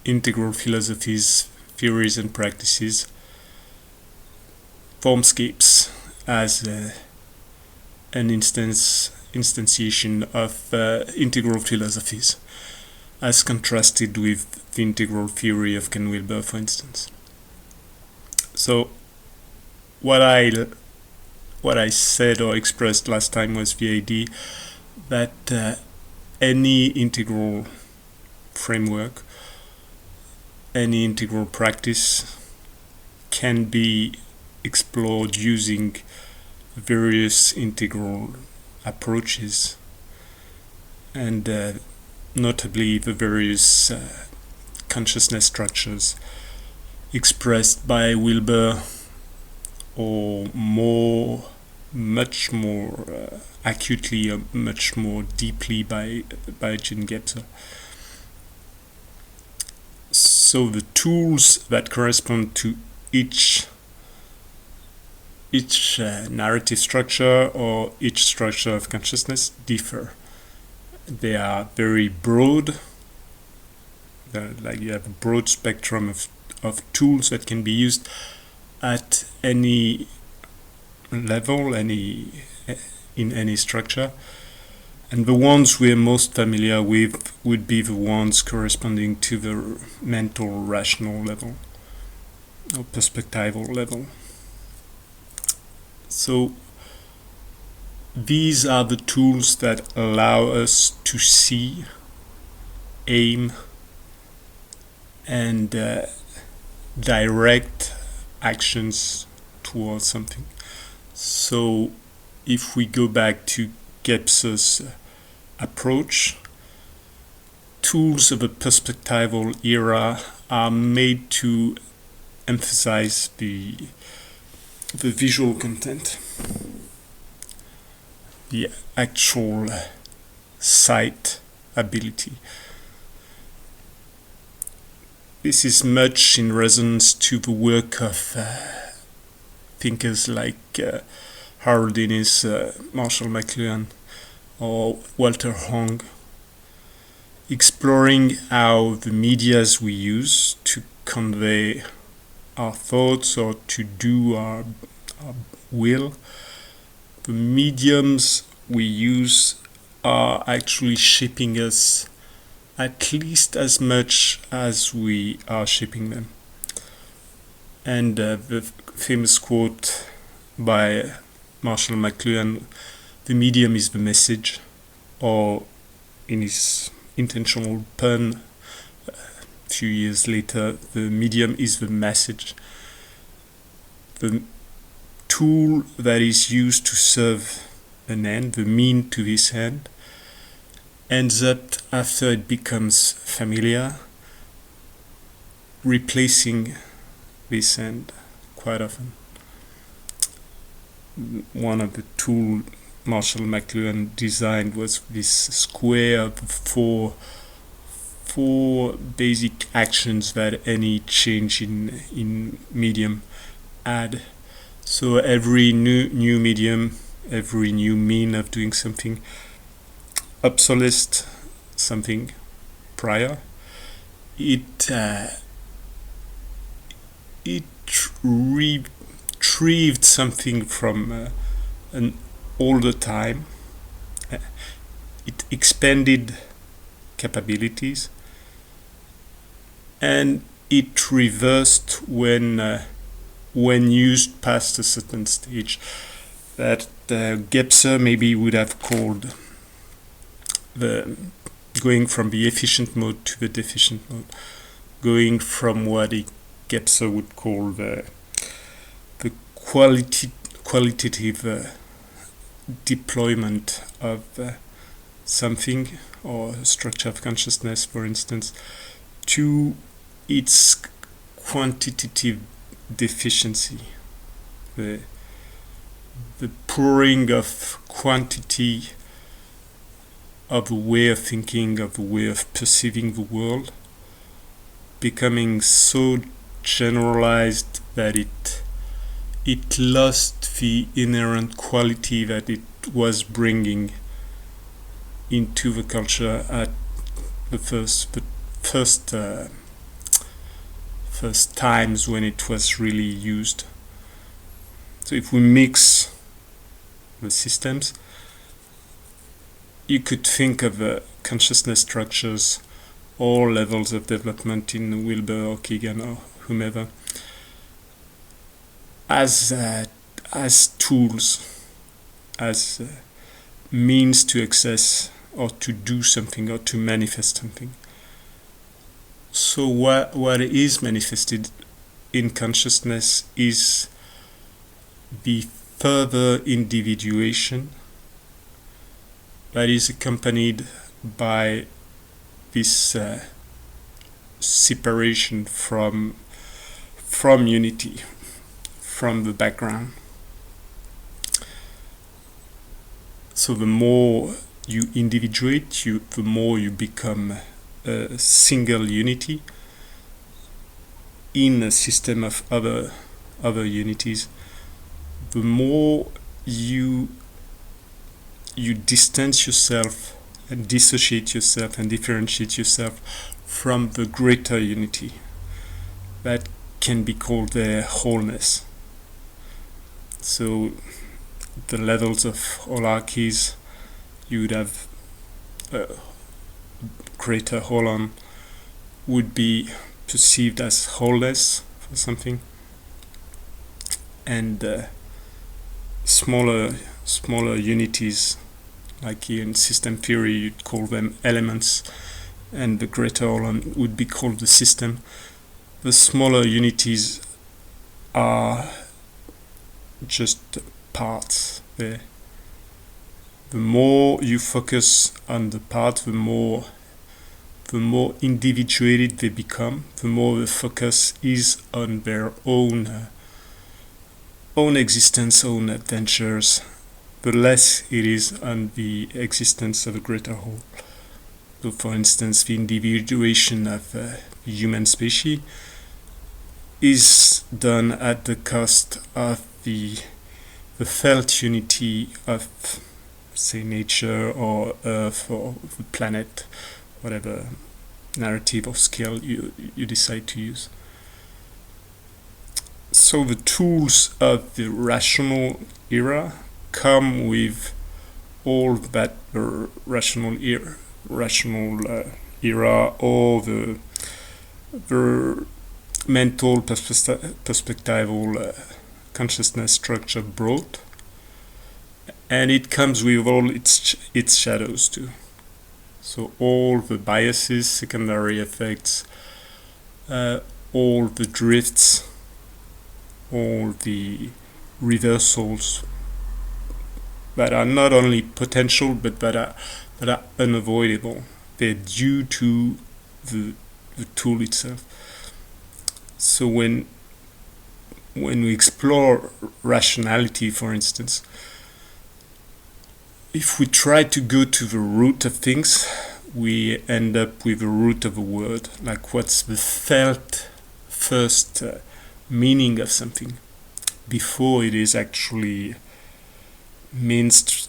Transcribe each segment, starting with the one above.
integral philosophies, theories and practices, Formscapes as an instantiation of integral philosophies, as contrasted with the integral theory of Wilber, for instance. So what I said or expressed last time was the idea that any integral framework, any integral practice can be explored using various integral approaches, and notably the various consciousness structures expressed by Wilber, or much more acutely, or much more deeply by Gebser. So the tools that correspond to each narrative structure or each structure of consciousness differ. They are very broad. Like you have a broad spectrum of tools that can be used at any level, in any structure. And the ones we're most familiar with would be the ones corresponding to the mental rational level or perspectival level. So these are the tools that allow us to see, aim, and direct actions towards something. So if we go back to Gebser's approach, tools of a perspectival era are made to emphasize the visual content, the actual sight ability. This is much in resonance to the work of thinkers like Harold Innis, Marshall McLuhan, or Walter Hong, exploring how the medias we use to convey our thoughts or to do our will, the mediums we use are actually shaping us at least as much as we are shaping them. And the famous quote by Marshall McLuhan, "The medium is the message," or in his intentional pun a few years later, "The medium is the message." The tool that is used to serve an end, the mean to this end, ends up, after it becomes familiar, replacing this end quite often. One of the tools Marshall McLuhan designed was this square of four basic actions that any change in medium add. So every new medium, every new mean of doing something, obsolesced something prior. It retrieved something from an older time. It expanded capabilities, and it reversed when used past a certain stage that Gebser maybe would have called going from the efficient mode to the deficient mode, going from what Gebser would call the qualitative deployment of something, or a structure of consciousness, for instance, to its quantitative deficiency, the pouring of quantity of a way of thinking, of a way of perceiving the world, becoming so generalized that it lost the inherent quality that it was bringing into the culture at the first first times when it was really used. So if we mix the systems, you could think of consciousness structures or levels of development in Wilber or Kehlan or whomever as tools, as means to access or to do something or to manifest something. So what is manifested in consciousness is the further individuation that is accompanied by this separation from unity, from the background. So the more you individuate, the more you become a single unity in a system of other unities. The more you distance yourself and dissociate yourself and differentiate yourself from the greater unity that can be called their wholeness. So the levels of hierarchies, you would have greater whole would be perceived as wholeness for something, and smaller unities, like in system theory you'd call them elements, and the greater whole would be called the system. The smaller unities are just parts there. The more you focus on the part, the more individuated they become, the more the focus is on their own existence, own adventures, the less it is on the existence of a greater whole. So, for instance, the individuation of the human species is done at the cost of the felt unity of, say, nature or Earth or the planet, whatever narrative or scale you decide to use. So the tools of the rational era come with all that the rational era or the mental perspectival consciousness structure brought, and it comes with all its shadows too. So all the biases, secondary effects, all the drifts, all the reversals that are not only potential but that are unavoidable. They're due to the tool itself. So when we explore rationality, for instance, if we try to go to the root of things, we end up with the root of a word, like what's the felt first meaning of something before it is actually minced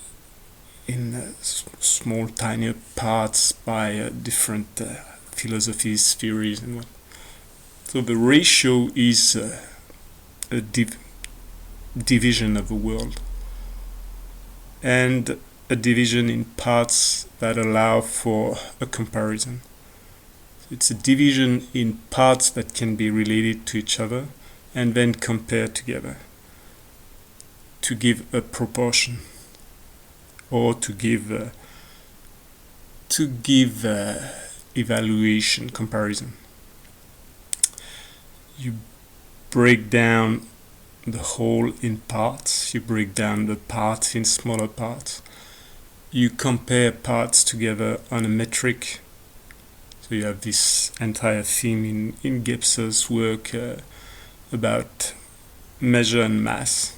in small, tiny parts by different philosophies, theories, and what. So the ratio is a division of the world, and a division in parts that allow for a comparison. It's a division in parts that can be related to each other and then compared together to give a proportion, or to give evaluation, comparison. You break down the whole in parts, you break down the parts in smaller parts, you compare parts together on a metric. So you have this entire theme in Gebser's work about measure and mass.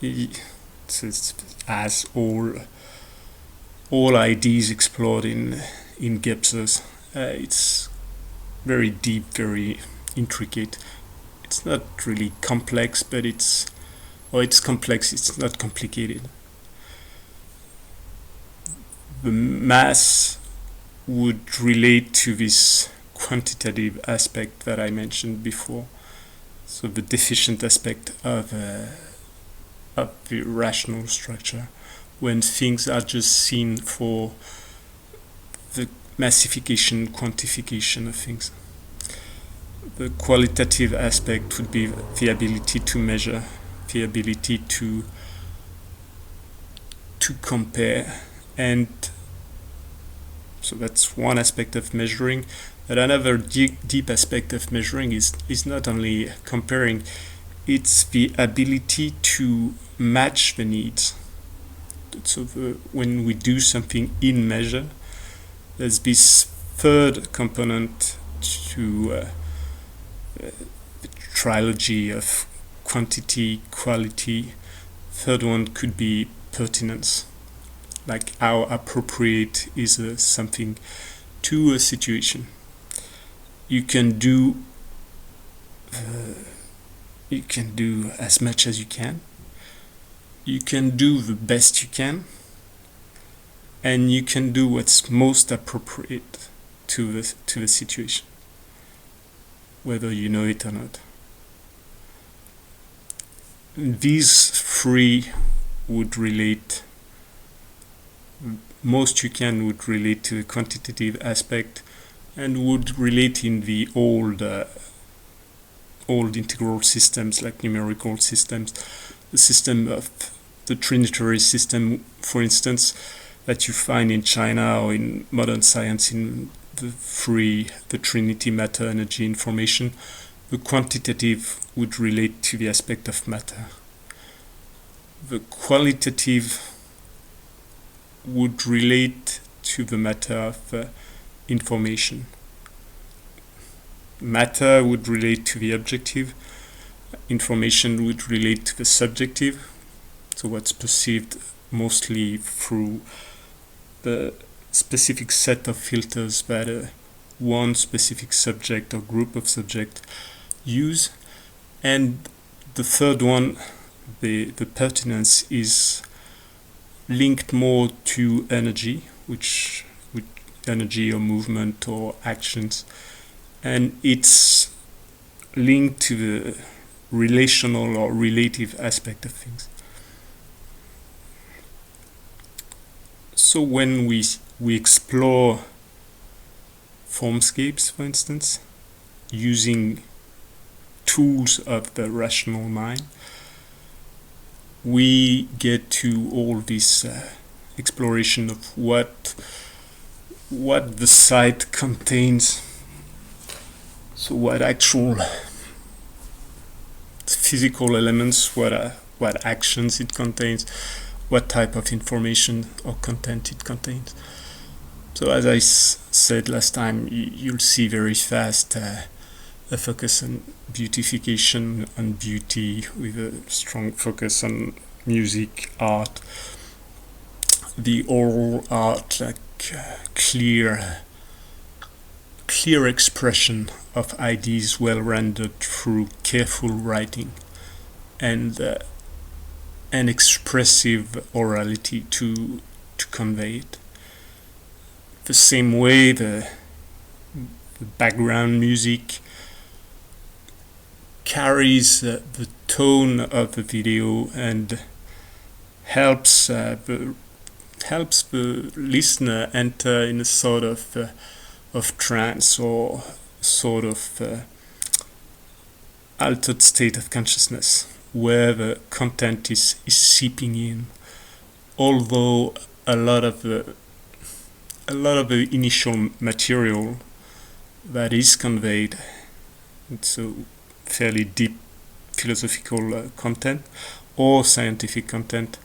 It's as all ideas explored in Gebser's. It's very deep, very intricate. It's not really complex, but it's complex. It's not complicated. The mass would relate to this quantitative aspect that I mentioned before. So the deficient aspect of the rational structure, when things are just seen for the massification, quantification of things. The qualitative aspect would be the ability to measure, the ability to compare, and so that's one aspect of measuring. But another deep aspect of measuring is not only comparing, it's the ability to match the needs. So when we do something in measure, there's this third component to the trilogy of quantity, quality. Third one could be pertinence, like how appropriate is something to a situation. You can do as much as you can. You can do the best you can, and you can do what's most appropriate to the situation, whether you know it or not. These three would relate. Most you can would relate to the quantitative aspect, and would relate in the old integral systems, like numerical systems, the system of the trinitary system, for instance, that you find in China or in modern science, in the Trinity, matter, energy, information. The quantitative would relate to the aspect of matter. The qualitative would relate to the matter of information. Matter would relate to the objective. Information would relate to the subjective. So what's perceived mostly through the specific set of filters that one specific subject or group of subjects use. And the third one, the pertinence, is linked more to energy, which energy or movement or actions, and it's linked to the relational or relative aspect of things. So when we explore Formscapes, for instance, using tools of the rational mind, we get to all this exploration of what the site contains. So what actual physical elements, what actions it contains, what type of information or content it contains. So as I said last time, you'll see very fast a focus on beautification, on beauty, with a strong focus on music, art, the oral art, like clear expression of ideas, well rendered through careful writing, and an expressive orality to convey it. The same way the background music carries the tone of the video and helps the listener enter in a sort of trance or sort of altered state of consciousness where the content is seeping in, although a lot of the initial material that is conveyed, so fairly deep philosophical content or scientific content,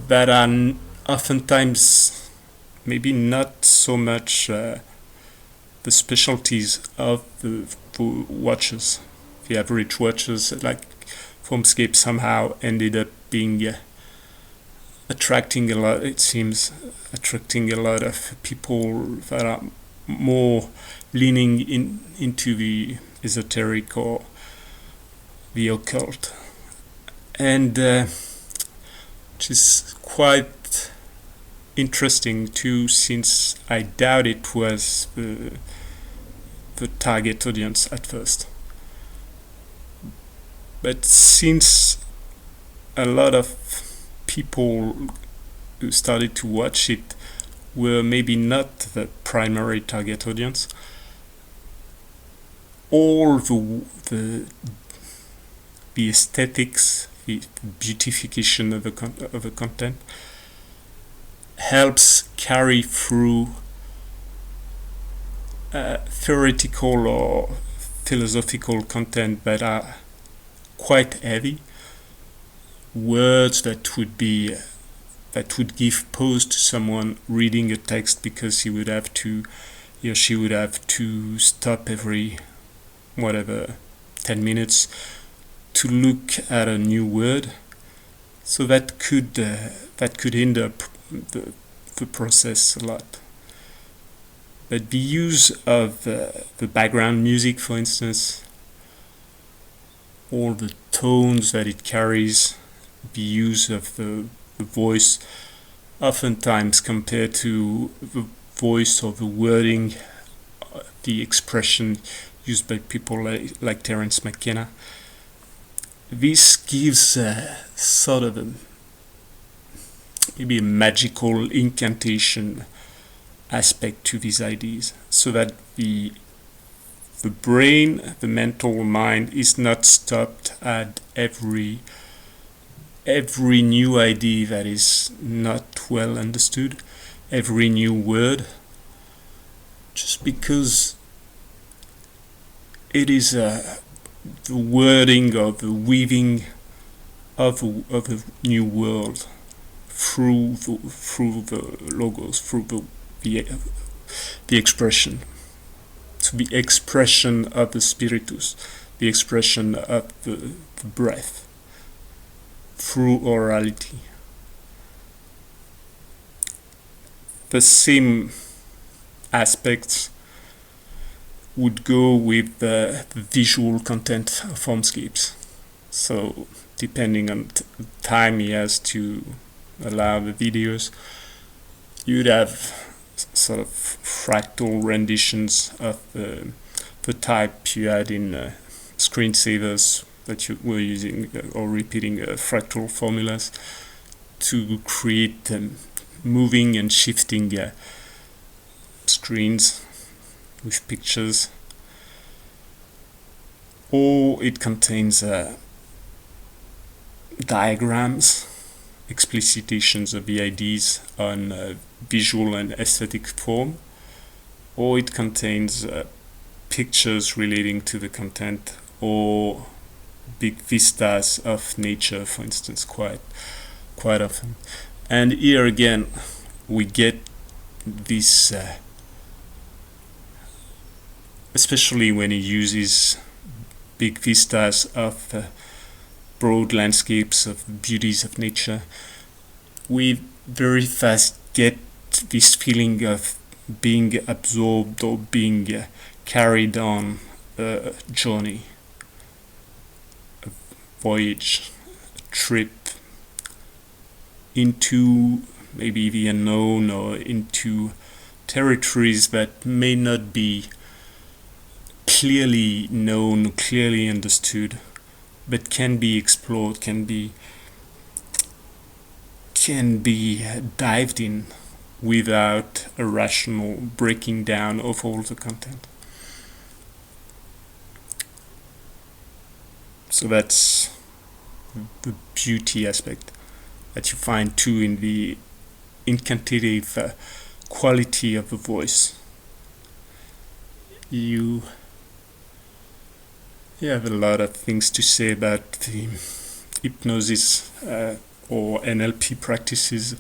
that are oftentimes maybe not so much the specialties of the watchers. The average watchers, like Formscape, somehow ended up being attracting a lot of people that are more leaning into the esoteric or the occult, and which is quite interesting too, since I doubt it was the target audience at first. But since a lot of people who started to watch it were maybe not the primary target audience, all the aesthetics, the beautification of the content helps carry through theoretical or philosophical content that are quite heavy, words that would give pause to someone reading a text, because he or she would have to stop every 10 minutes to look at a new word. So that could hinder the process a lot. But the use of the background music, for instance, all the tones that it carries, the use of the voice, oftentimes compared to the voice or the wording, the expression used by people like Terence McKenna, this gives sort of maybe a magical incantation aspect to these ideas, so that the brain, the mental mind, is not stopped at every new idea that is not well understood, every new word, just because it is the wording or the weaving of a new world through the logos, through the expression. So the expression of the spiritus, the expression of the breath through orality. The same aspects would go with the visual content of Formscapes. So depending on time he has to allow the videos, you'd have sort of fractal renditions of the type you had in screensavers that you were using or repeating fractal formulas to create moving and shifting screens with pictures. Or it contains diagrams, explicitations of the ideas on visual and aesthetic form, or it contains pictures relating to the content, or big vistas of nature, for instance, quite often. And here again we get this, especially when he uses big vistas of broad landscapes of beauties of nature, we very fast get this feeling of being absorbed or being carried on a journey, a voyage, a trip into maybe the unknown, or into territories that may not be clearly known, clearly understood, but can be explored, can be dived in without a rational breaking down of all the content. So that's the beauty aspect that you find too in the incantative quality of the voice. You have a lot of things to say about the hypnosis or NLP practices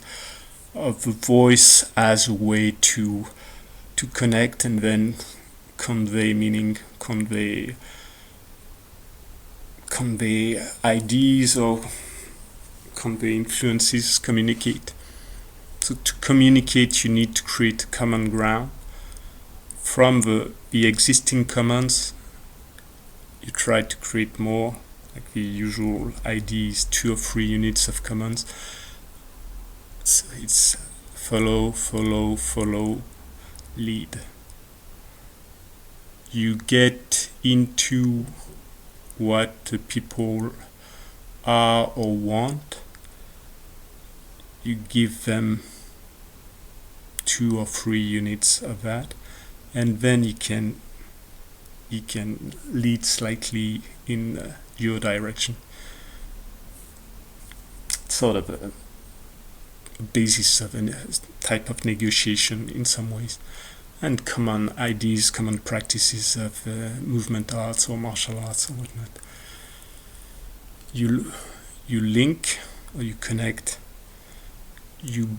of the voice as a way to connect and then convey meaning, convey ideas, or convey influences, communicate. So to communicate, you need to create common ground. From the existing commons, you try to create more, like the usual ideas, 2 or 3 units of commons. So it's follow, lead. you get into what the people are or want. You give them 2 or 3 units of that, and then you can lead slightly in your direction. Sort of a basis of a type of negotiation in some ways, and common ideas, common practices of movement arts or martial arts or whatnot. You link or you connect, you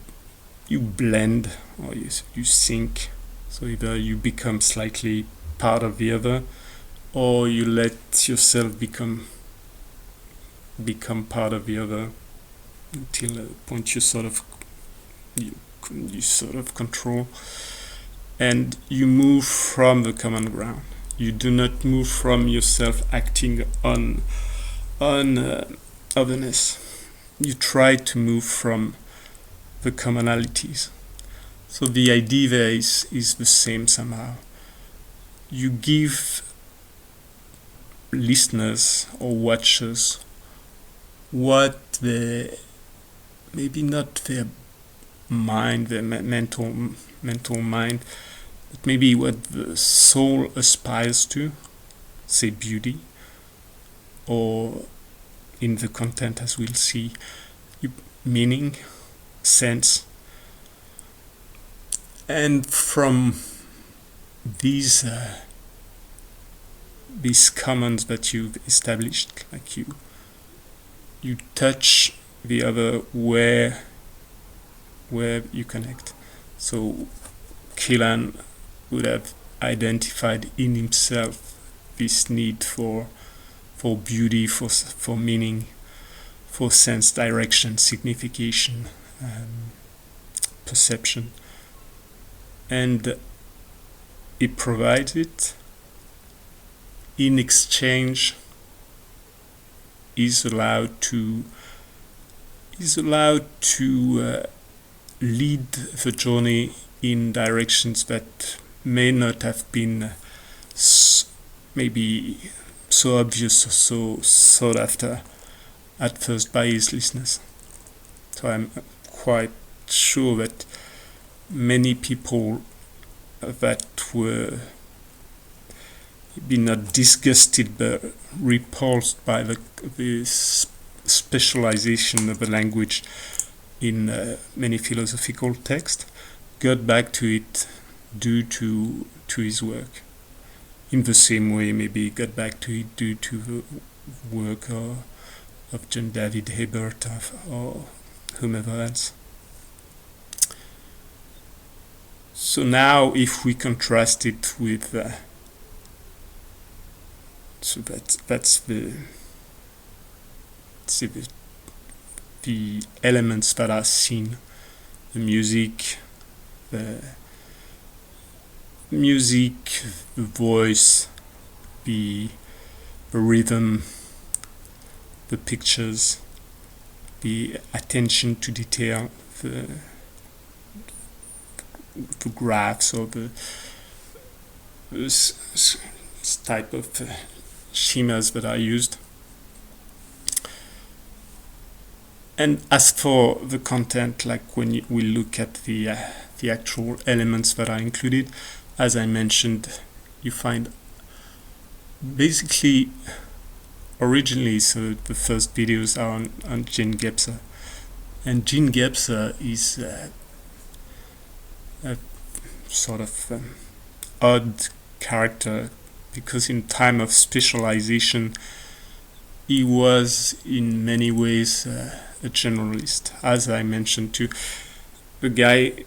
blend or you sync. So either you become slightly part of the other, or you let yourself become part of the other until a point you sort of control, and you move from the common ground. You do not move from yourself acting on otherness. You try to move from the commonalities. So the idea there is the same somehow. You give listeners or watchers what maybe not their mind, their mental mind, but maybe what the soul aspires to, say beauty, or in the content, as we'll see, meaning, sense. And from these commons that you've established, like you touch the other where you connect. So Kehlan would have identified in himself this need for beauty, for meaning, for sense, direction, signification, perception, and he provides it. In exchange, is allowed to lead the journey in directions that may not have been maybe so obvious or so sought after at first by his listeners. So I'm quite sure that many people that were maybe not disgusted but repulsed by the specialization of the language in many philosophical texts got back to it due to his work. In the same way, maybe he got back to it due to the work of John David Hebert or whomever else. So now, if we contrast it with, so that's the elements that are seen: the music, the voice, the rhythm, the pictures, the attention to detail, the graphs, or the type of schemas that are used. And as for the content, like when we look at the actual elements that are included, as I mentioned, you find basically originally, so the first videos are on Gene Gebser, and Gene Gebser is a sort of odd character, because in time of specialization he was in many ways a generalist. As I mentioned too, the guy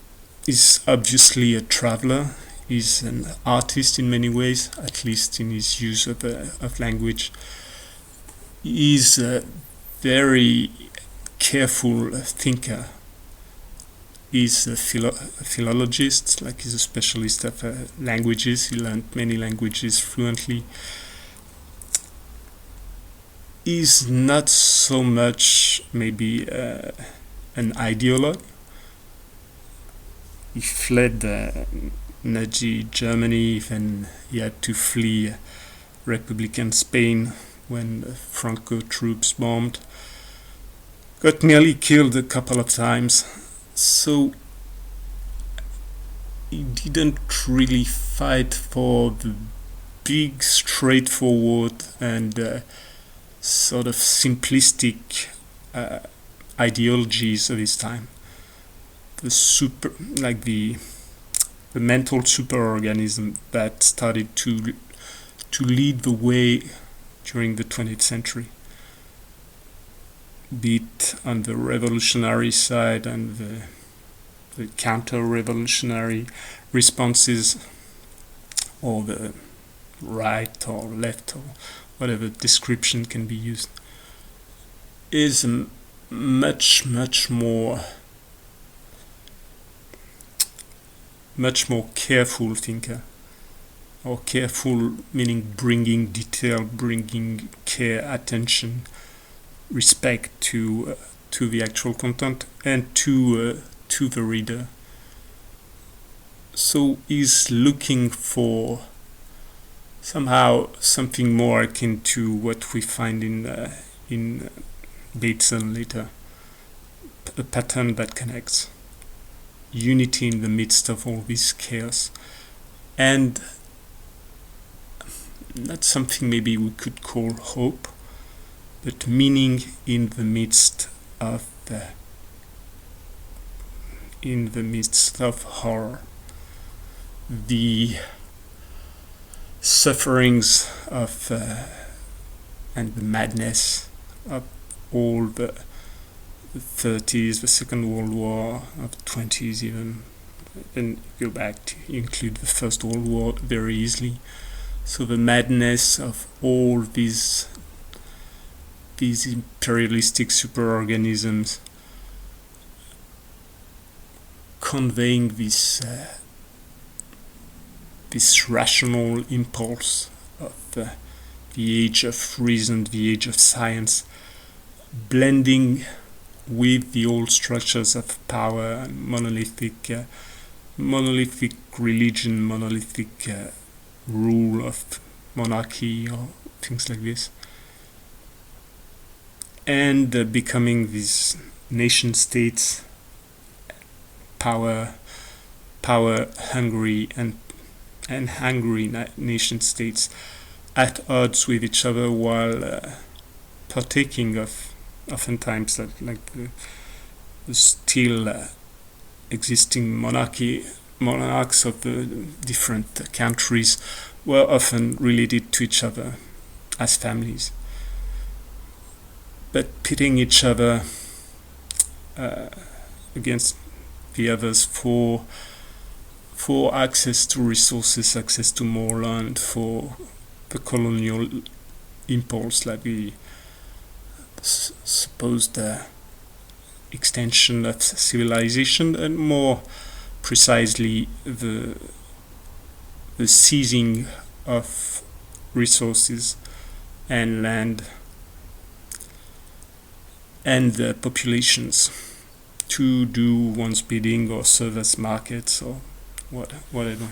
is obviously a traveler. He's an artist in many ways, at least in his use of language. He's a very careful thinker. He's a philologist, like he's a specialist of languages. He learned many languages fluently. He's not so much maybe an ideologue. he fled Nazi Germany, then he had to flee Republican Spain when the Franco troops bombed. Got nearly killed a couple of times. So he didn't really fight for the big, straightforward and sort of simplistic ideologies of his time. The mental superorganism that started to lead the way during the 20th century, be it on the revolutionary side and the counter-revolutionary responses, or the right or left, or whatever description can be used, is a much more careful thinker. Or careful meaning bringing detail, bringing care, attention, respect to the actual content and to the reader. So he's looking for somehow something more akin to what we find in Bateson later, a pattern that connects, unity in the midst of all this chaos, and not something maybe we could call hope, but meaning in the midst of horror. The sufferings of and the madness of all the 30s, the Second World War, of the 20s even, and go back to include the First World War very easily. So the madness of all these imperialistic superorganisms conveying this rational impulse of the age of reason, the age of science, blending with the old structures of power and monolithic religion, monolithic rule of monarchy or things like this, and becoming these nation states, power hungry and hungry nation states at odds with each other, while partaking of oftentimes like the still existing monarchs of the different countries were often related to each other as families, but pitting each other against the others for access to resources, access to more land, for the colonial impulse, like the supposed extension of civilization, and more precisely the seizing of resources and land and the populations to do one's bidding or serve as markets or whatever.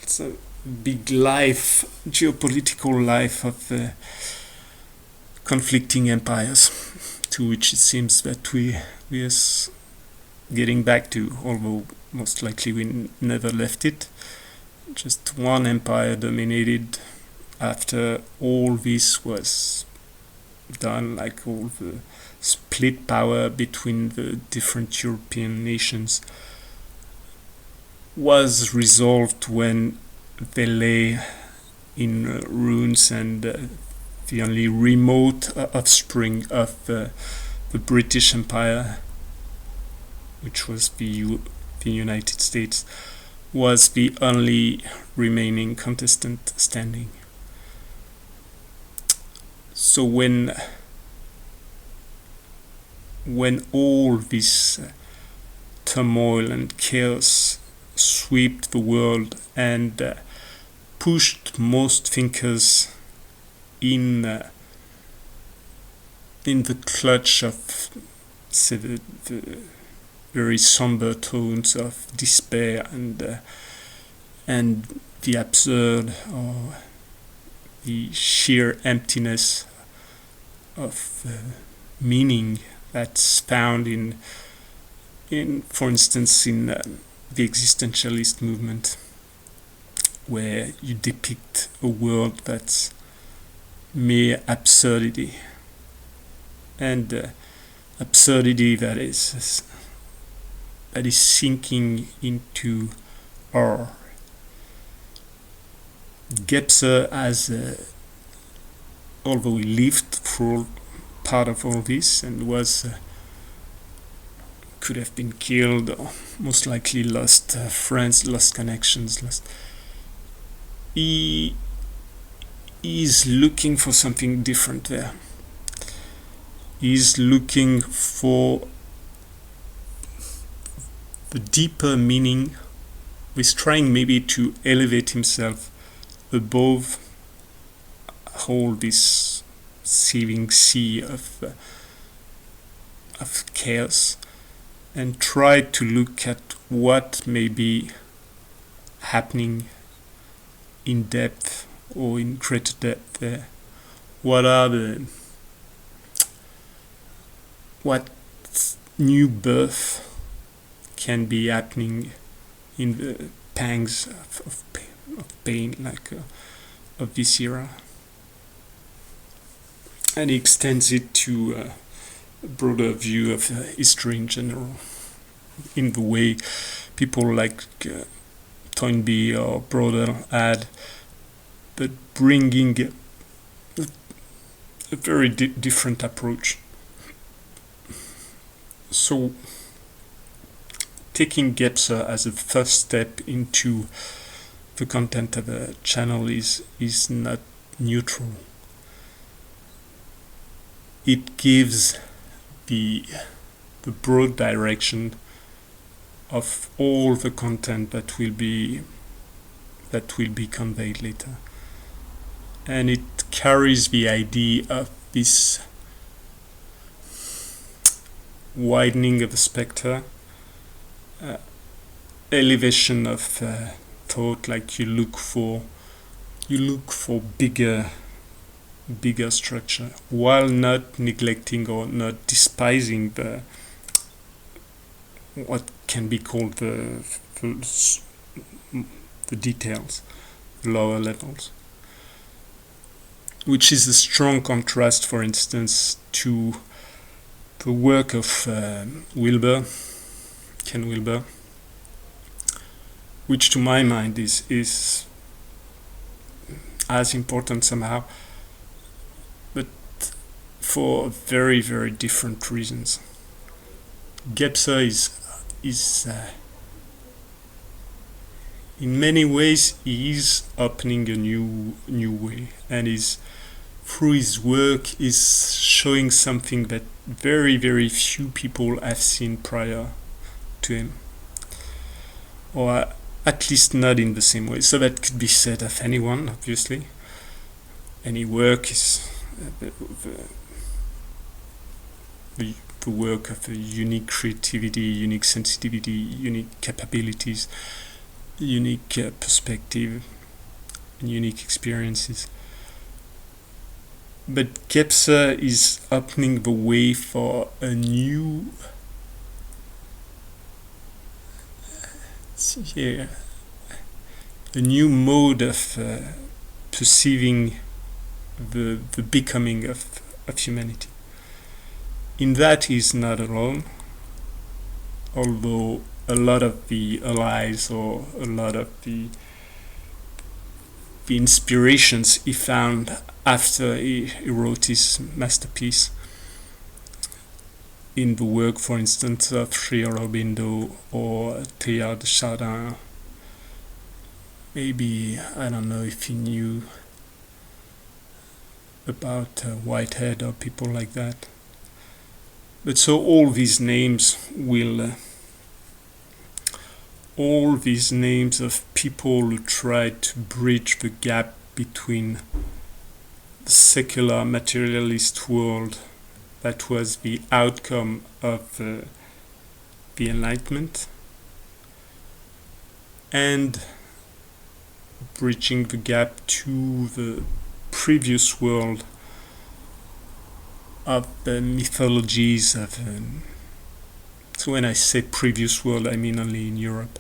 It's a big life, geopolitical life of the conflicting empires, to which it seems that we are getting back to, although most likely we never left it. Just one empire dominated after all this was done, like all the split power between the different European nations was resolved when they lay in ruins, and the only remote offspring of the British Empire, which was the United States, was the only remaining contestant standing. So when all this turmoil and chaos swept the world and pushed most thinkers in the clutch of, say, the very somber tones of despair and the absurd or the sheer emptiness of meaning that's found in for instance, in the existentialist movement, where you depict a world that's mere absurdity, and absurdity that is sinking into horror. Gebser, although he lived through part of all this and could have been killed, or most likely lost friends, lost connections, he is looking for something different there. He's looking for the deeper meaning. He's trying maybe to elevate himself above all this seething sea of chaos, and try to look at what may be happening in depth or in greater depth there. What new birth can be happening in the pangs of pain, of this era, and he extends it to a broader view of history in general, in the way people like Toynbee or Brodel had, but bringing a very different approach. So taking Gebser as a first step into the content of a channel is not neutral. It gives the broad direction of all the content that will be conveyed later, and it carries the idea of this widening of the spectre, elevation of thought, like you look for bigger structure, while not neglecting or not despising what can be called the details, the lower levels, which is a strong contrast, for instance, to the work of Wilber, Ken Wilber, which to my mind is as important somehow, but for very, very different reasons. Gebser is in many ways he is opening a new way, and through his work is showing something that very, very few people have seen prior to him, or at least not in the same way. So that could be said of anyone, obviously. Any work is the work of a unique creativity, unique sensitivity, unique capabilities, unique perspective, and unique experiences. But Gebser is opening the way for a new mode of perceiving the becoming of humanity. In that he's not alone, although a lot of the allies or a lot of the inspirations he found after he wrote his masterpiece, in the work, for instance, of Sri Aurobindo or Teilhard de Chardin. Maybe, I don't know if he knew about Whitehead or people like that. But so all these names of people who tried to bridge the gap between the secular materialist world that was the outcome of the the Enlightenment, and bridging the gap to the previous world of the mythologies of so when I say previous world, I mean only in Europe.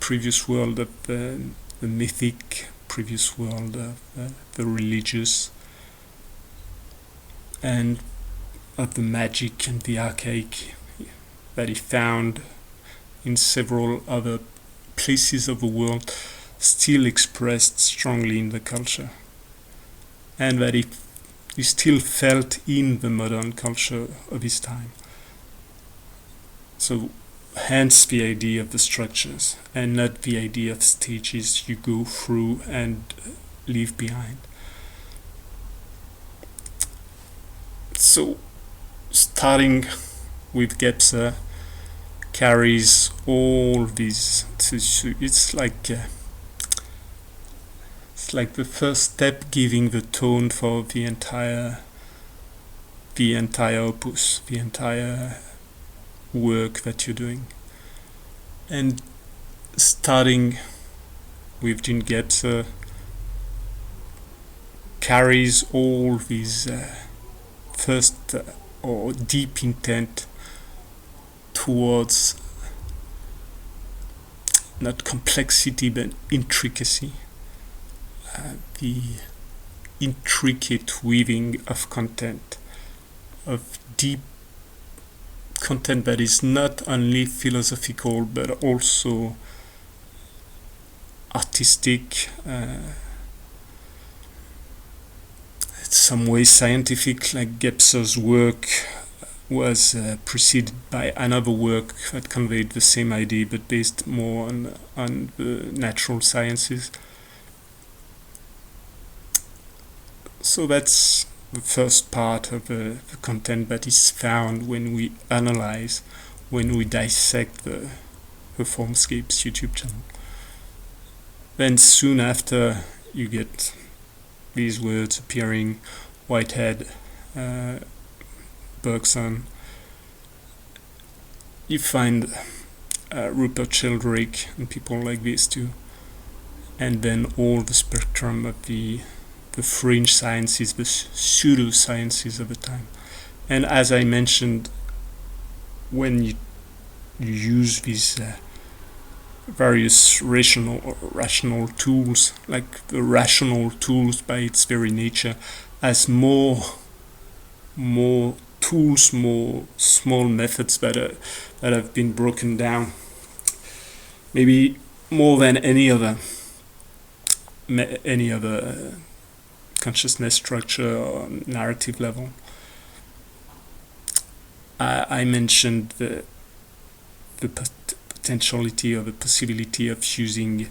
Previous world of the mythic, previous world of the religious, and of the magic and the archaic that he found in several other places of the world, still expressed strongly in the culture, and that he still felt in the modern culture of his time. So hence the idea of the structures, and not the idea of stages you go through and leave behind. So starting with Gebser carries all these. It's like the first step, giving the tone for the entire opus, the entire work that you're doing. And starting with Jean Gebser carries all these first or deep intent towards not complexity but intricacy, the intricate weaving of content, of deep content that is not only philosophical but also artistic, in some way scientific, like Gebser's work was preceded by another work that conveyed the same idea but based more on the natural sciences. So that's the first part of the content that is found when we analyze, when we dissect the Formscapes YouTube channel. Then soon after you get these words appearing: Whitehead, Bergson. You find Rupert Sheldrake and people like this too, and then all the spectrum of the fringe sciences, the pseudo-sciences of the time. And as I mentioned, when you use these various rational tools, like the rational tools by its very nature, as more tools, more small methods that have been broken down, maybe more than any other consciousness structure or narrative level. I mentioned the potentiality or the possibility of using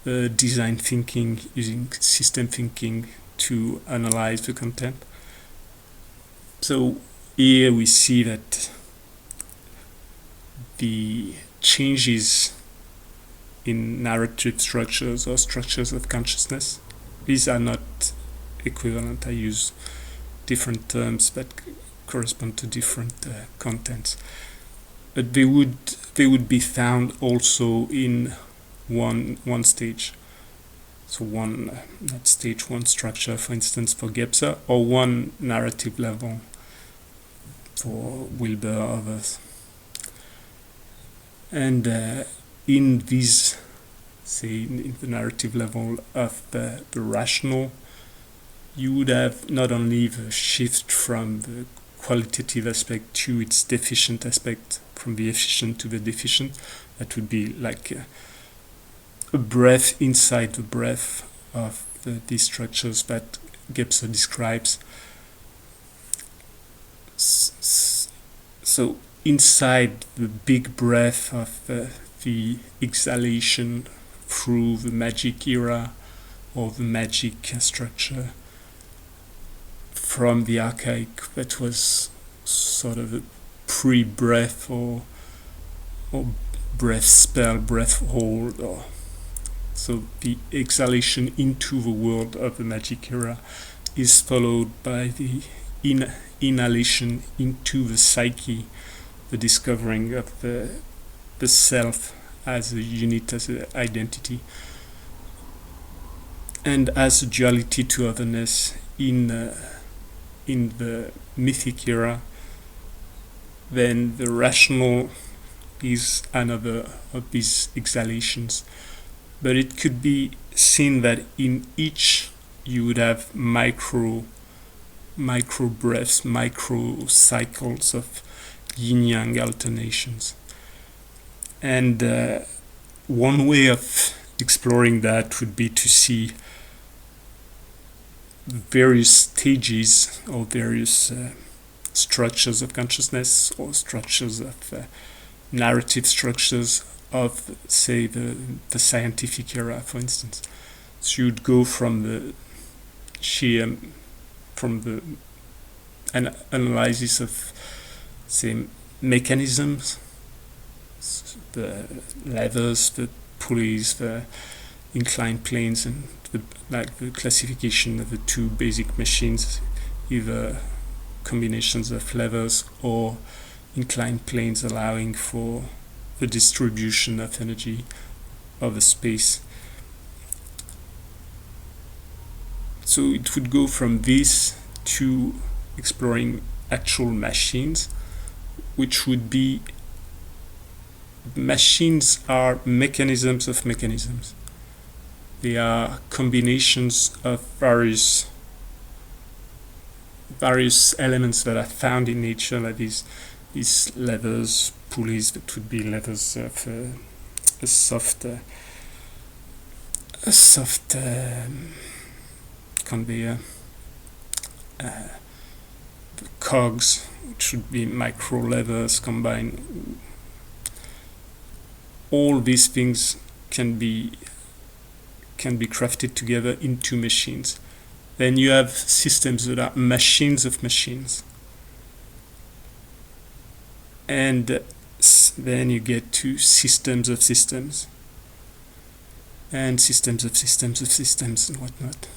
design thinking, using system thinking to analyze the content. So here we see that the changes in narrative structures or structures of consciousness, these are not equivalent. I use different terms that correspond to different contents, but they would be found also in one stage. So not stage one structure, for instance, for Gebser, or one narrative level for Wilber or others. And in these, say, in the narrative level of the rational, you would have not only the shift from the qualitative aspect to its deficient aspect, from the efficient to the deficient. That would be like a breath inside the breath of these structures that Gebser describes. So inside the big breath of the exhalation through the magic era or the magic structure from the archaic, that was sort of a pre-breath or breath spell, breath hold, or so the exhalation into the world of the magic era is followed by the inhalation into the psyche the discovering of the self as a unit, as an identity, and as a duality to otherness in the mythic era. Then the rational is another of these exhalations. But it could be seen that in each you would have micro breaths, micro cycles of yin-yang alternations. And one way of exploring that would be to see various stages or various structures of consciousness, or structures of narrative structures of, say, the scientific era, for instance. So you'd go from the analysis of, say, mechanisms, the levers, the pulleys, the inclined planes, and the classification of the two basic machines, either combinations of levers or inclined planes allowing for the distribution of energy of the space. So it would go from this to exploring actual machines, which would be, machines are mechanisms of mechanisms. They are combinations of various elements that are found in nature, like these levers, pulleys, that would be levers of a soft conveyor, the cogs, which would be micro levers combined. All these things can be crafted together into machines. Then you have systems that are machines of machines. And then you get to systems of systems. And systems of systems of systems and whatnot.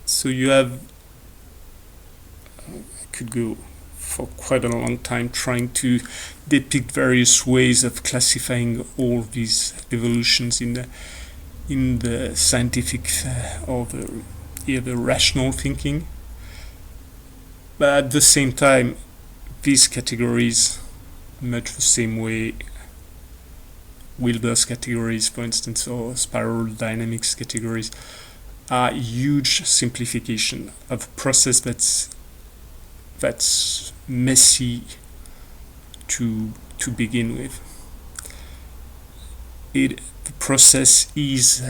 So you have, I could go for quite a long time trying to depict various ways of classifying all these evolutions in the scientific or the rational thinking. But at the same time, these categories, much the same way Wilber's categories, for instance, or spiral dynamics categories, are huge simplification of a process that's messy to begin with. The process is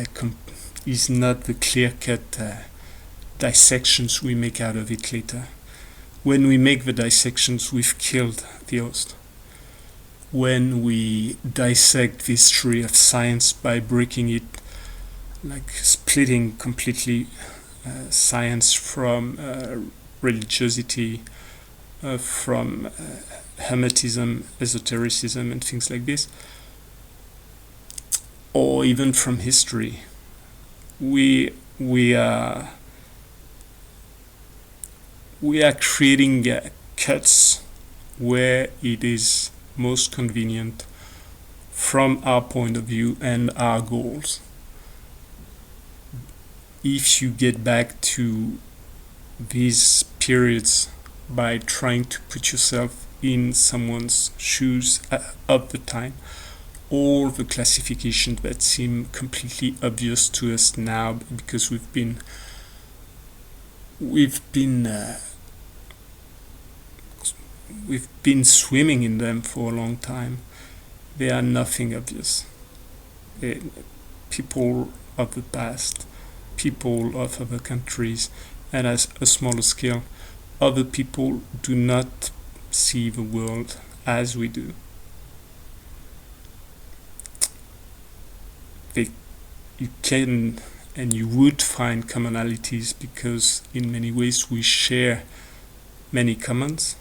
not the clear-cut dissections we make out of it later. When we make the dissections, we've killed the host. When we dissect the history of science by breaking it, like splitting completely science from religiosity, from hermetism, esotericism, and things like this, or even from history, we are creating cuts where it is most convenient from our point of view and our goals. If you get back to these periods by trying to put yourself in someone's shoes of the time, all the classifications that seem completely obvious to us now because we've been swimming in them for a long time, they are nothing obvious. People of the past, people of other countries, and at a smaller scale, other people do not see the world as we do. You can and you would find commonalities because in many ways we share many commons.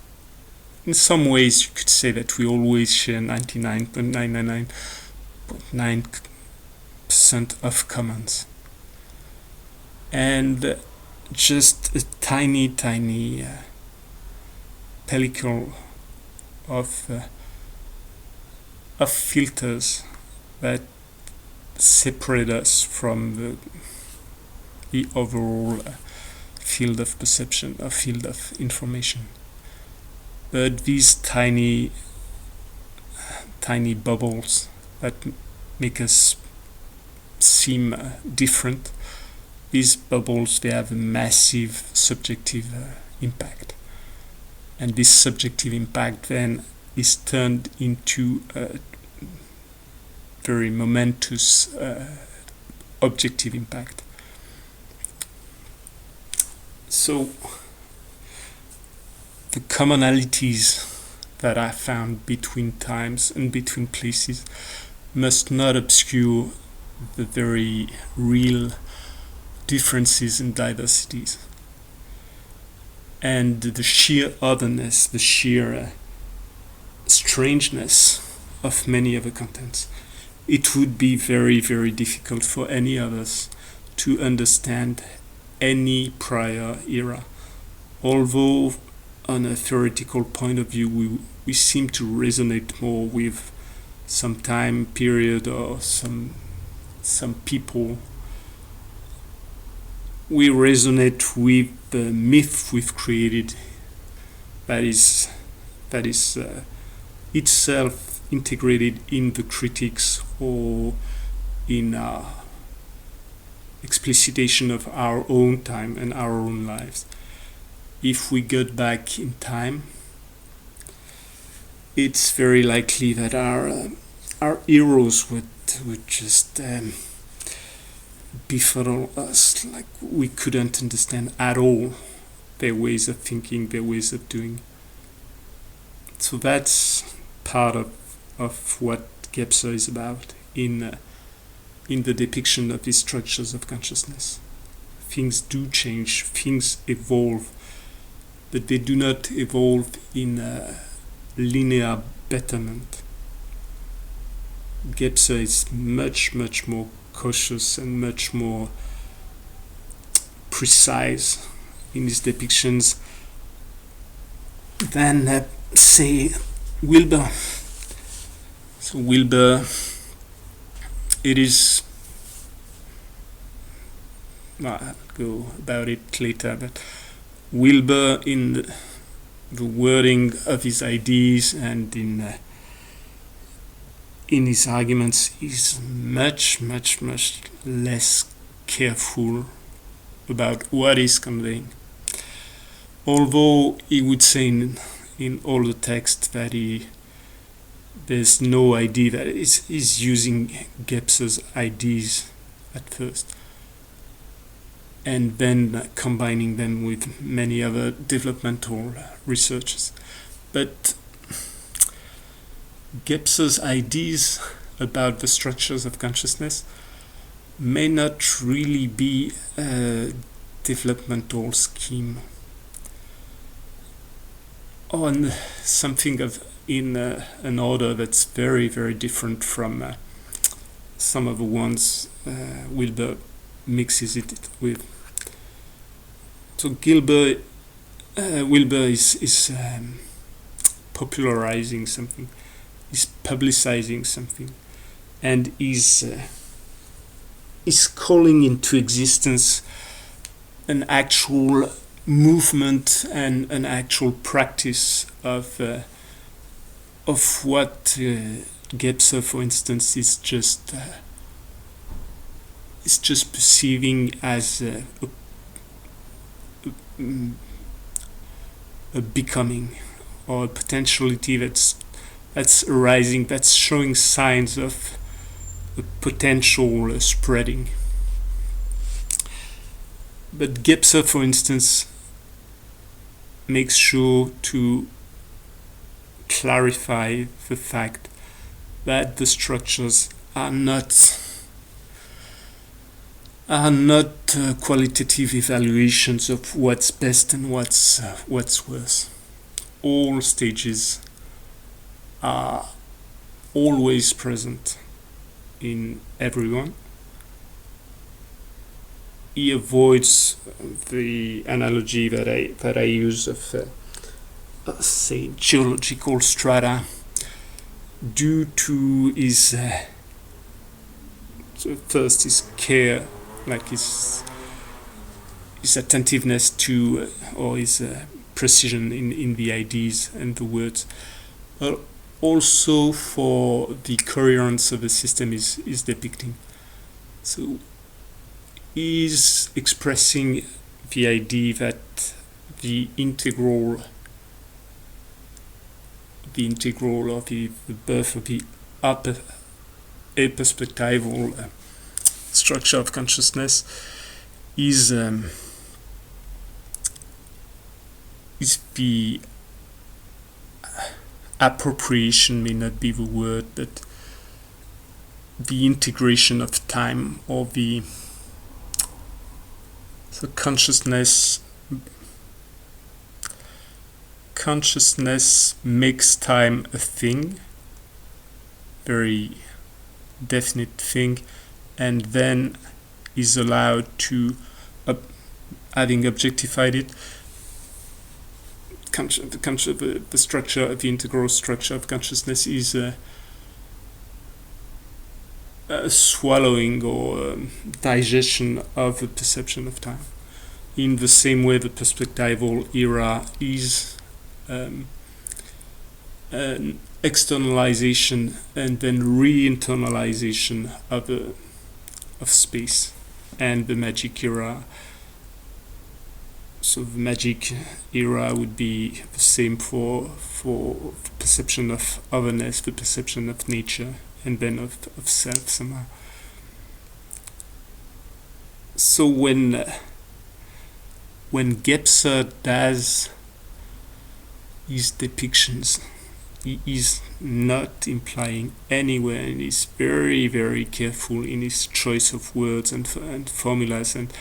In some ways you could say that we always share 99.999% of commons. And just a tiny pellicle of filters that separate us from the overall field of perception, or field of information. But these tiny bubbles that make us seem different, these bubbles, they have a massive subjective impact. And this subjective impact then is turned into a very momentous objective impact. So the commonalities that I found between times and between places must not obscure the very real differences and diversities, and the sheer otherness, the sheer strangeness of many of the contents. It would be very, very difficult for any of us to understand any prior era, although on a theoretical point of view we seem to resonate more with some time period or some people. We resonate with the myth we've created that is itself integrated in the critiques or in our explicitation of our own time and our own lives. If we get back in time, it's very likely that our heroes would just befuddle us, like we couldn't understand at all their ways of thinking, their ways of doing. So that's part of what Gebser is about in the depiction of these structures of consciousness. Things do change, things evolve, but they do not evolve in a linear betterment. Gebser is much, much more cautious and much more precise in his depictions than, say, Wilber. So Wilber, it is, I'll go about it later, but Wilber, in the wording of his ideas and in his arguments, is much, much, much less careful about what he's conveying. Although he would say in all the text that there's no idea that he's using Gebser's ideas at first, and then combining them with many other developmental researches. But Gebser's ideas about the structures of consciousness may not really be a developmental scheme on something in an order that's very, very different from some of the ones Wilber mixes it with. So Wilber is popularizing something, is publicizing something, and is calling into existence an actual movement and an actual practice of what Gebser, for instance, is just perceiving as a becoming, or a potentiality that's arising, that's showing signs of a potential spreading. But Gebser, for instance, makes sure to clarify the fact that the structures are not qualitative evaluations of what's best and what's worse. All stages are always present in everyone. He avoids the analogy that I use of say, geological strata due to his first his care, like his attentiveness to or his precision in the ideas and the words, but also for the coherence of the system is depicting. So is expressing the idea that the integral or the birth of the aperspectival structure of consciousness is the appropriation, may not be the word, but the integration of time, or the consciousness makes time a thing, very definite thing, and then is allowed to, having objectified it, the structure, the integral structure of consciousness is a swallowing or digestion of the perception of time. In the same way, the perspectival era is an externalization and then re-internalization of space, and the magic era. So the magic era would be the same for perception of otherness, the perception of nature, and then of self somehow. So when Gebser does his depictions, he is not implying anywhere, and is very, very careful in his choice of words and formulas, and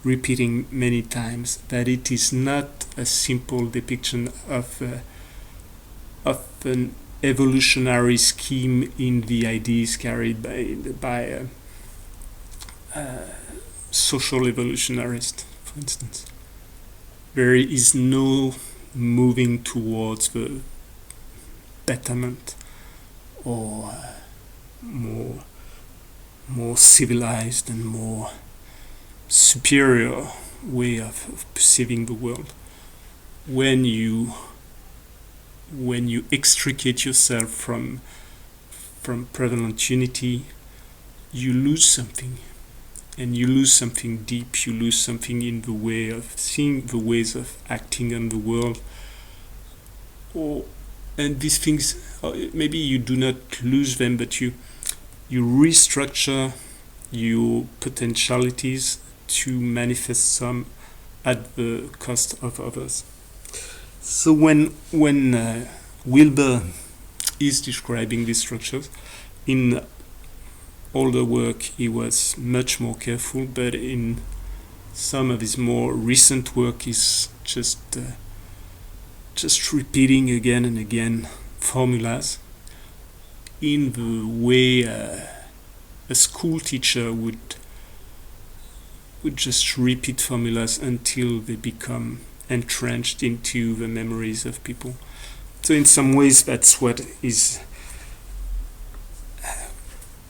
repeating many times that it is not a simple depiction of an evolutionary scheme in the ideas carried by social evolutionists, for instance. There is no moving towards the betterment or more civilized and more superior way of perceiving the world. When you extricate yourself from prevalent unity, you lose something, and you lose something deep. You lose something in the way of seeing, the ways of acting on the world. And these things, maybe you do not lose them, but you restructure your potentialities to manifest some at the cost of others. So when Wilber is describing these structures, in older work he was much more careful, but in some of his more recent work he's just repeating again and again formulas in the way a school teacher would just repeat formulas until they become entrenched into the memories of people. So in some ways that's what is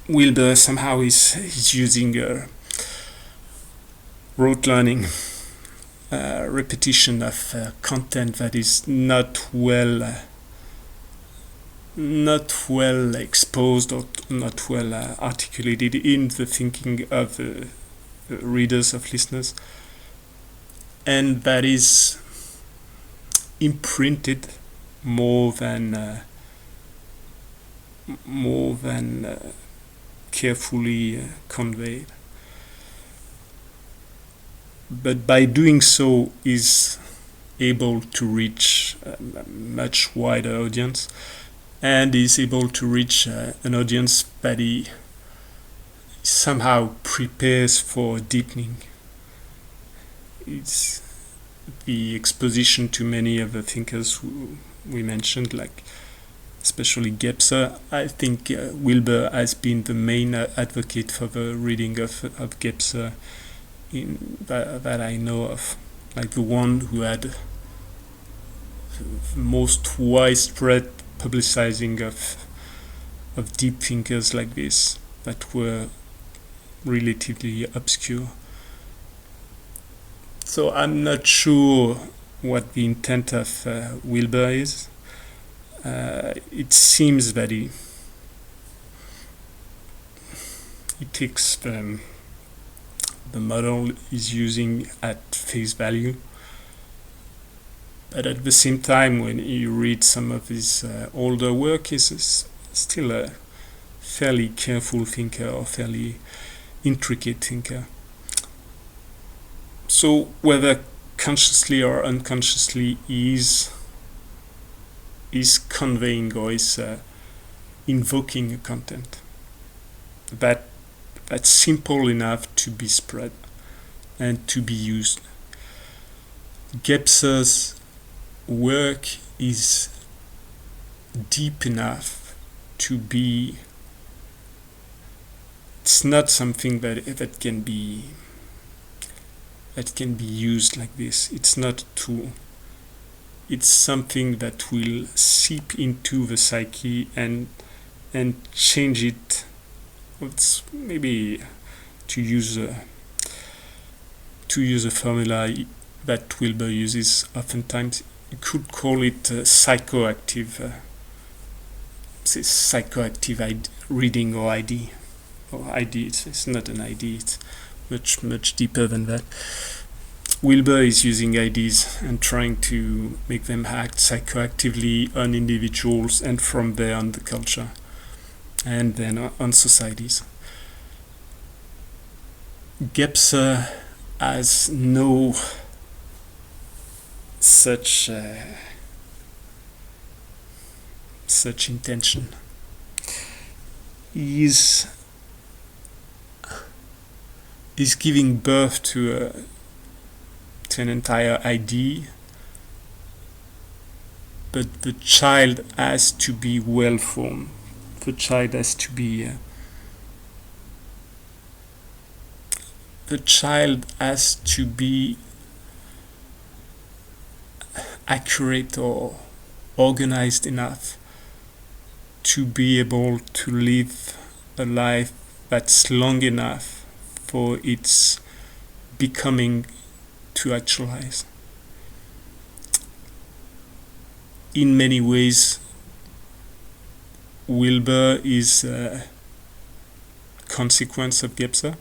Wilber somehow is using rote learning, repetition of content that is not well exposed or not well articulated in the thinking of the readers, of listeners, and that is imprinted more than carefully conveyed. But by doing so is able to reach a much wider audience, and is able to reach an audience that he somehow prepares for deepening. It's the exposition to many of the thinkers who we mentioned, like especially Gebser. I think Wilber has been the main advocate for the reading of Gebser that I know of, like the one who had most widespread publicizing of deep thinkers like this that were relatively obscure. So I'm not sure what the intent of Wilber is. It seems that he takes the model he's using at face value, but at the same time, when you read some of his older work, he's still a fairly careful thinker or fairly intricate thinker. So whether consciously or unconsciously is conveying or is invoking a content that's simple enough to be spread and to be used. Gebser's work is deep enough to be. It's not something that can be used like this. It's not a tool. It's something that will seep into the psyche and change it. It's maybe to use a formula that Wilber uses oftentimes. You could call it psychoactive reading or ID. It's not an ID. It's much deeper than that. Wilber is using IDs and trying to make them act psychoactively on individuals and from there on the culture and then on societies. Gebser has no such intention. He's giving birth to an entire idea, but the child has to be well formed. The child has to be accurate or organized enough to be able to live a life that's long enough for its becoming to actualize. In many ways, Wilber is a consequence of Gebser.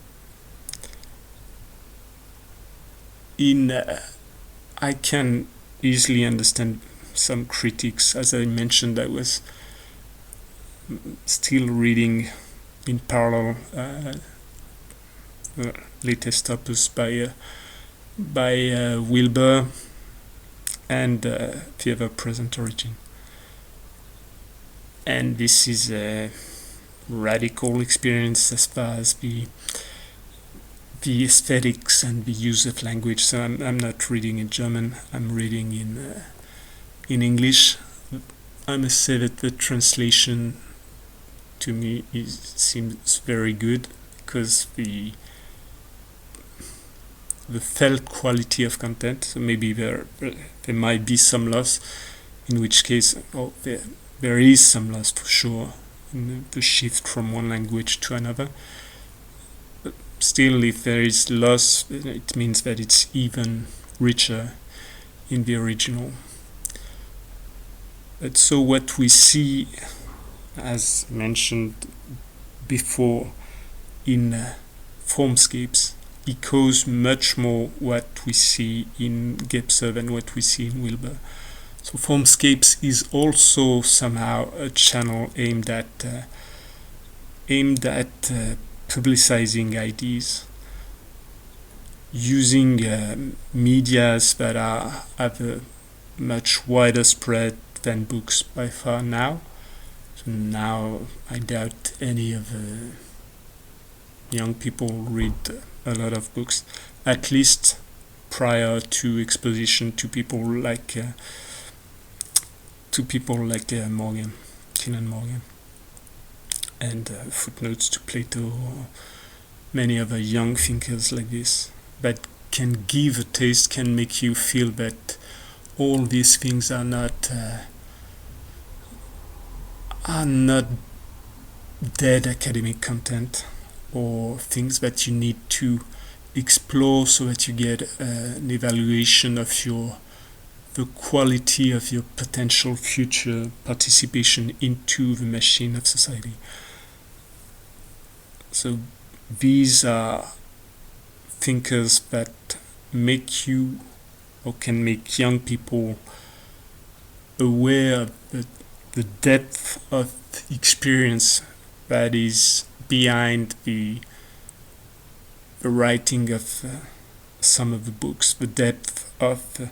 I can easily understand some critics. As I mentioned, I was still reading in parallel the latest opus by Wilber and The Ever-Present Origin. And this is a radical experience as far as the aesthetics and the use of language. So I'm not reading in German. I'm reading in English. I must say that the translation to me seems very good, because the felt quality of content. So maybe there might be some loss, in which case there is some loss for sure in the shift from one language to another. But still, if there is loss, it means that it's even richer in the original. But so what we see, as mentioned before, in Formscapes echoes much more what we see in Gebser than what we see in Wilber. So Formscapes is also somehow a channel aimed at publicizing ideas, using medias that have a much wider spread than books by far now. So now I doubt any of the young people read a lot of books, at least prior to exposition to people like Morgan, Kehlan Morgan, and footnotes to Plato, or many other young thinkers like this, that can give a taste, can make you feel that, all these things are not dead academic content, or things that you need to explore so that you get an evaluation of the quality of your potential future participation into the machine of society. So these are thinkers that make you, or can make young people, aware of the depth of experience that is behind the writing of some of the books, the depth of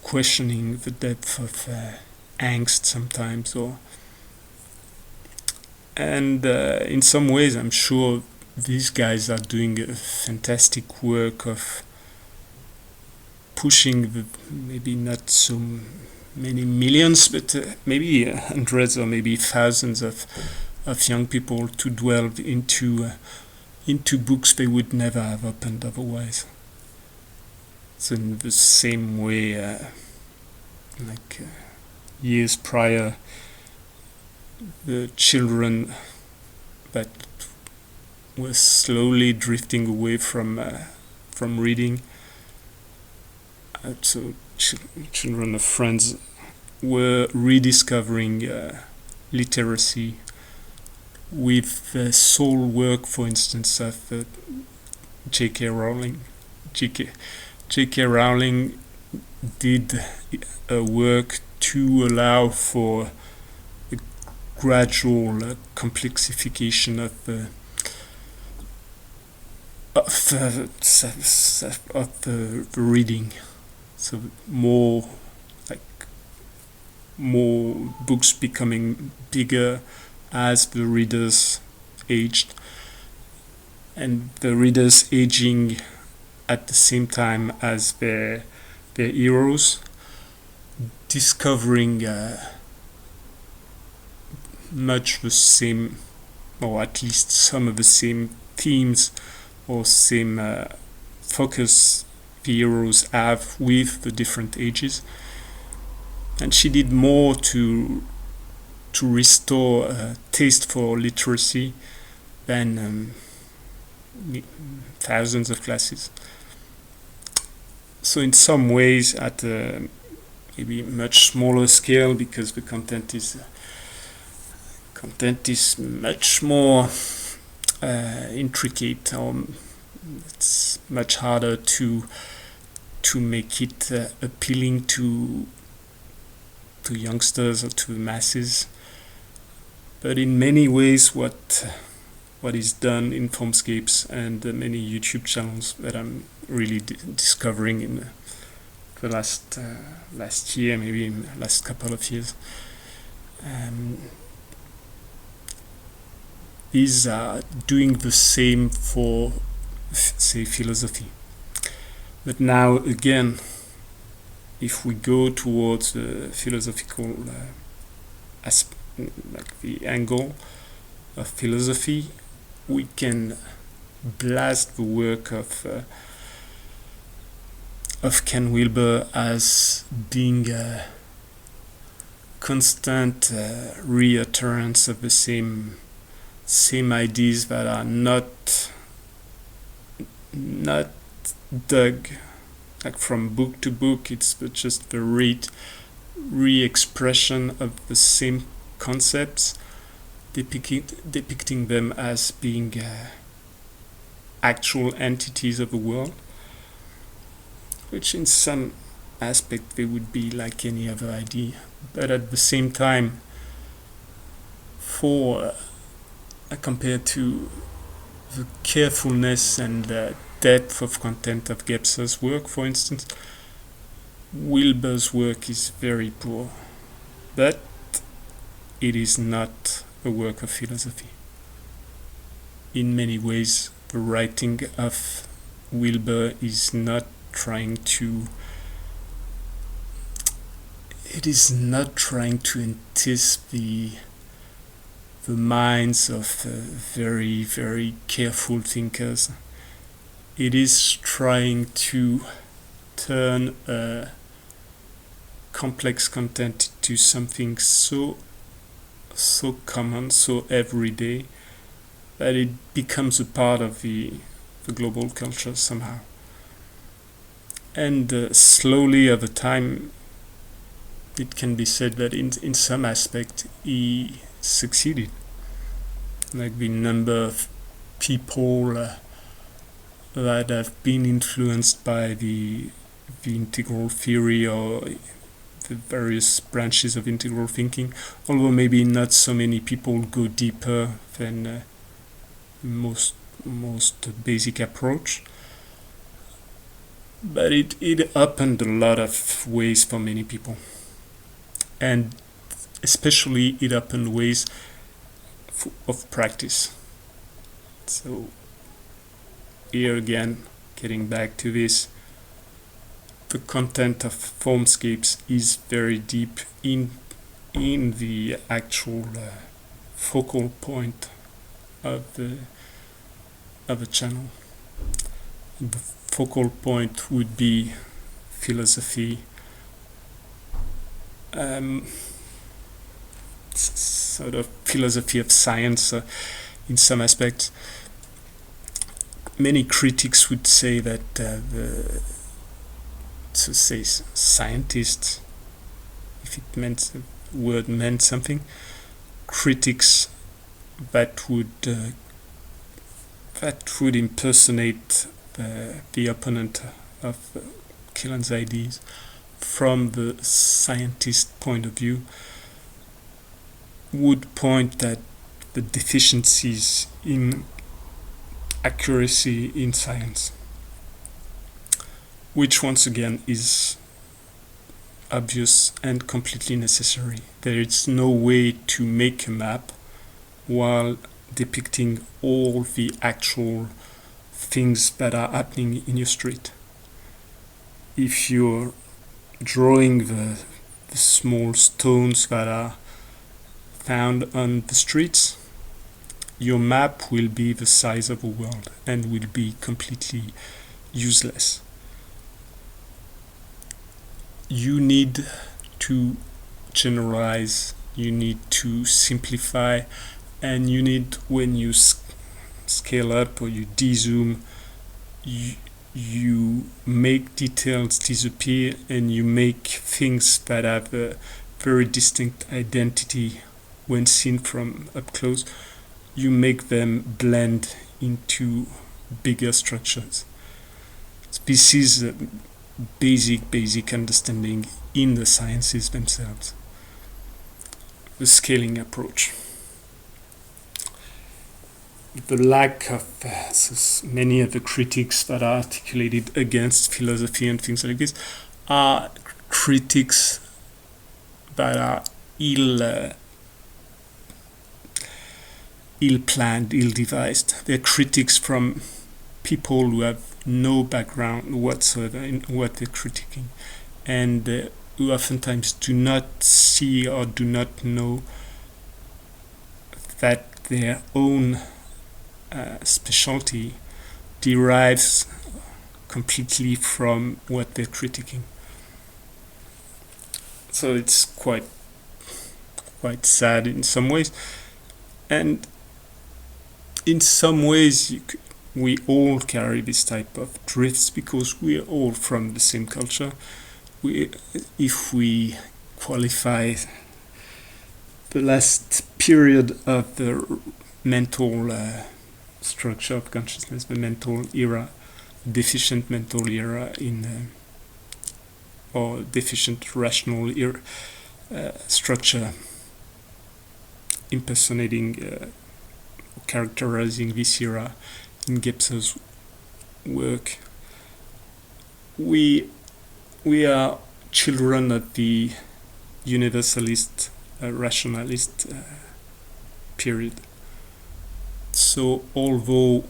questioning, the depth of angst sometimes, and in some ways I'm sure these guys are doing a fantastic work of pushing maybe not so many millions, but maybe hundreds or maybe thousands of young people to delve into books they would never have opened otherwise. So in the same way, years prior, the children that were slowly drifting away from reading, so children of friends were rediscovering literacy with the sole work, for instance, of J.K. Rowling. J.K. Rowling did a work to allow for a gradual complexification of the reading. So more books becoming bigger as the readers aged, and the readers aging at the same time as their heroes, discovering much the same, or at least some of the same themes or same focus the heroes have with the different ages. And she did more to restore a taste for literacy than thousands of classes. So in some ways, at a maybe much smaller scale, because the content is much more intricate, or it's much harder to make it appealing to youngsters or to the masses. But in many ways, what is done in Formscapes and many YouTube channels that I'm really discovering in the last year, maybe in the last couple of years, these are doing the same for, say, philosophy. But now again, if we go towards the philosophical like the angle of philosophy, we can blast the work of Ken Wilber as being a constant reoccurrence of the same ideas that are not dug like from book to book. It's just the re-expression of the same concepts, depicting them as being actual entities of the world, which in some aspect they would be like any other idea, but at the same time, for compared to the carefulness and depth of content of Gebser's work, for instance, Wilber's work is very poor, but it is not a work of philosophy. In many ways, the writing of Wilber is not trying to entice the minds of very, very careful thinkers. It is trying to turn a complex content to something so common, so everyday, that it becomes a part of the global culture somehow. And slowly over time, it can be said that in some aspect he succeeded. Like the number of people that have been influenced by the integral theory or the various branches of integral thinking, although maybe not so many people go deeper than most basic approach. But it opened a lot of ways for many people. And especially it opened ways of practice. So here again, getting back to this, the content of Formscapes is very deep in the actual focal point of the channel. The focal point would be philosophy, sort of philosophy of science in some aspects. Many critics would say that scientists, if it meant the word meant something, critics that would impersonate the opponent of Kehlan's ideas from the scientist point of view would point at the deficiencies in accuracy in science, which once again is obvious and completely necessary. There is no way to make a map while depicting all the actual things that are happening in your street. If you're drawing the small stones that are found on the streets, your map will be the size of a world and will be completely useless. You need to generalize, you need to simplify, and you need, when you scale up or you dezoom, you make details disappear and you make things that have a very distinct identity when seen from up close, you make them blend into bigger structures. This is a basic understanding in the sciences themselves. The scaling approach. The lack of many of the critics that are articulated against philosophy and things like this are critics that are ill-planned, ill-devised. They're critics from people who have no background whatsoever in what they're critiquing, and who oftentimes do not see or do not know that their own specialty derives completely from what they're critiquing. So it's quite sad in some ways, and in some ways we all carry this type of drifts because we are all from the same culture. If we qualify the last period of the mental structure of consciousness, the mental era, deficient mental era or deficient rational era, structure impersonating characterizing this era in Gebser's work. We are children of the universalist, rationalist period. So although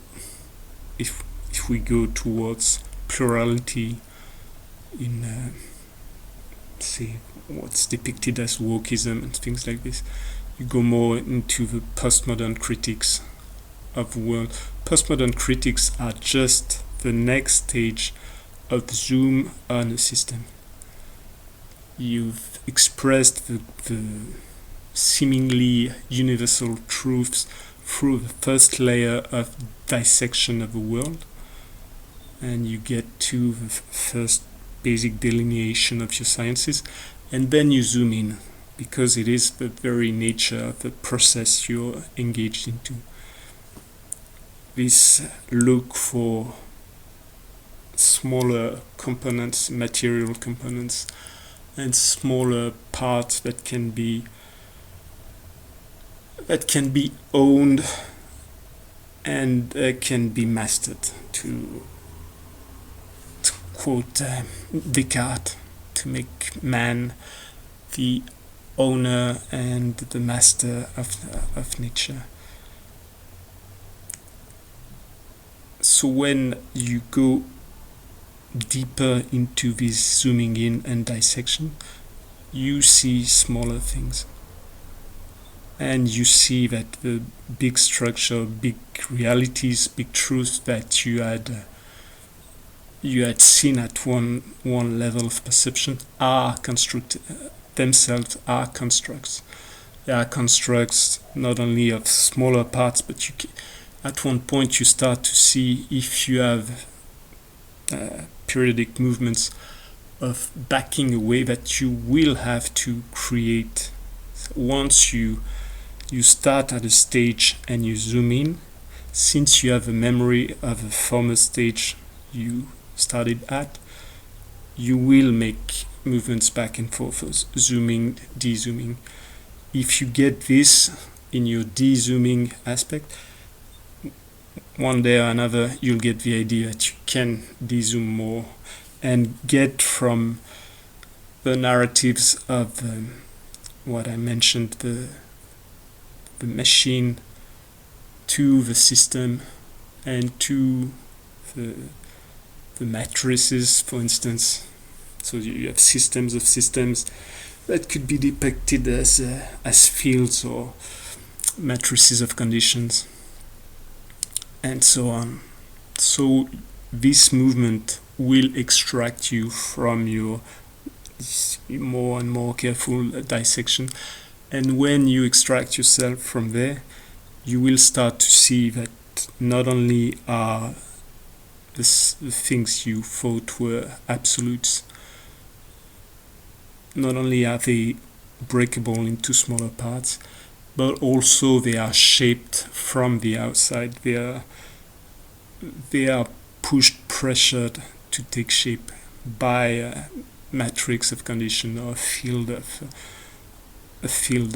if we go towards plurality in say what's depicted as wokeism and things like this, you go more into the postmodern critics of the world. Postmodern critics are just the next stage of zoom on a system. you've expressed the seemingly universal truths through the first layer of dissection of the world, and you get to the first basic delineation of your sciences, and then you zoom in, because it is the very nature of the process you're engaged into. This look for smaller components, material components, and smaller parts that can be owned and can be mastered, to quote Descartes, to make man the owner and the master of nature. So when you go deeper into this zooming in and dissection, you see smaller things. And you see that the big structure, big realities, big truths that you had seen at one level of perception are themselves are constructs. They are constructs not only of smaller parts, but at one point you start to see, if you have periodic movements of backing away, that you will have to create. Once you start at a stage and you zoom in, since you have a memory of a former stage you started at, you will make movements back and forth, zooming, de-zooming. If you get this in your de-zooming aspect, one day or another you'll get the idea that you can de-zoom more and get from the narratives of what I mentioned, the machine, to the system, and to the matrices, for instance. So you have systems of systems that could be depicted as fields or matrices of conditions, and so on. So this movement will extract you from your more and more careful dissection, and when you extract yourself from there, you will start to see that not only are the things you thought were absolutes, not only are they breakable into smaller parts, but also they are shaped from the outside. They are pressured to take shape by a matrix of condition, or a field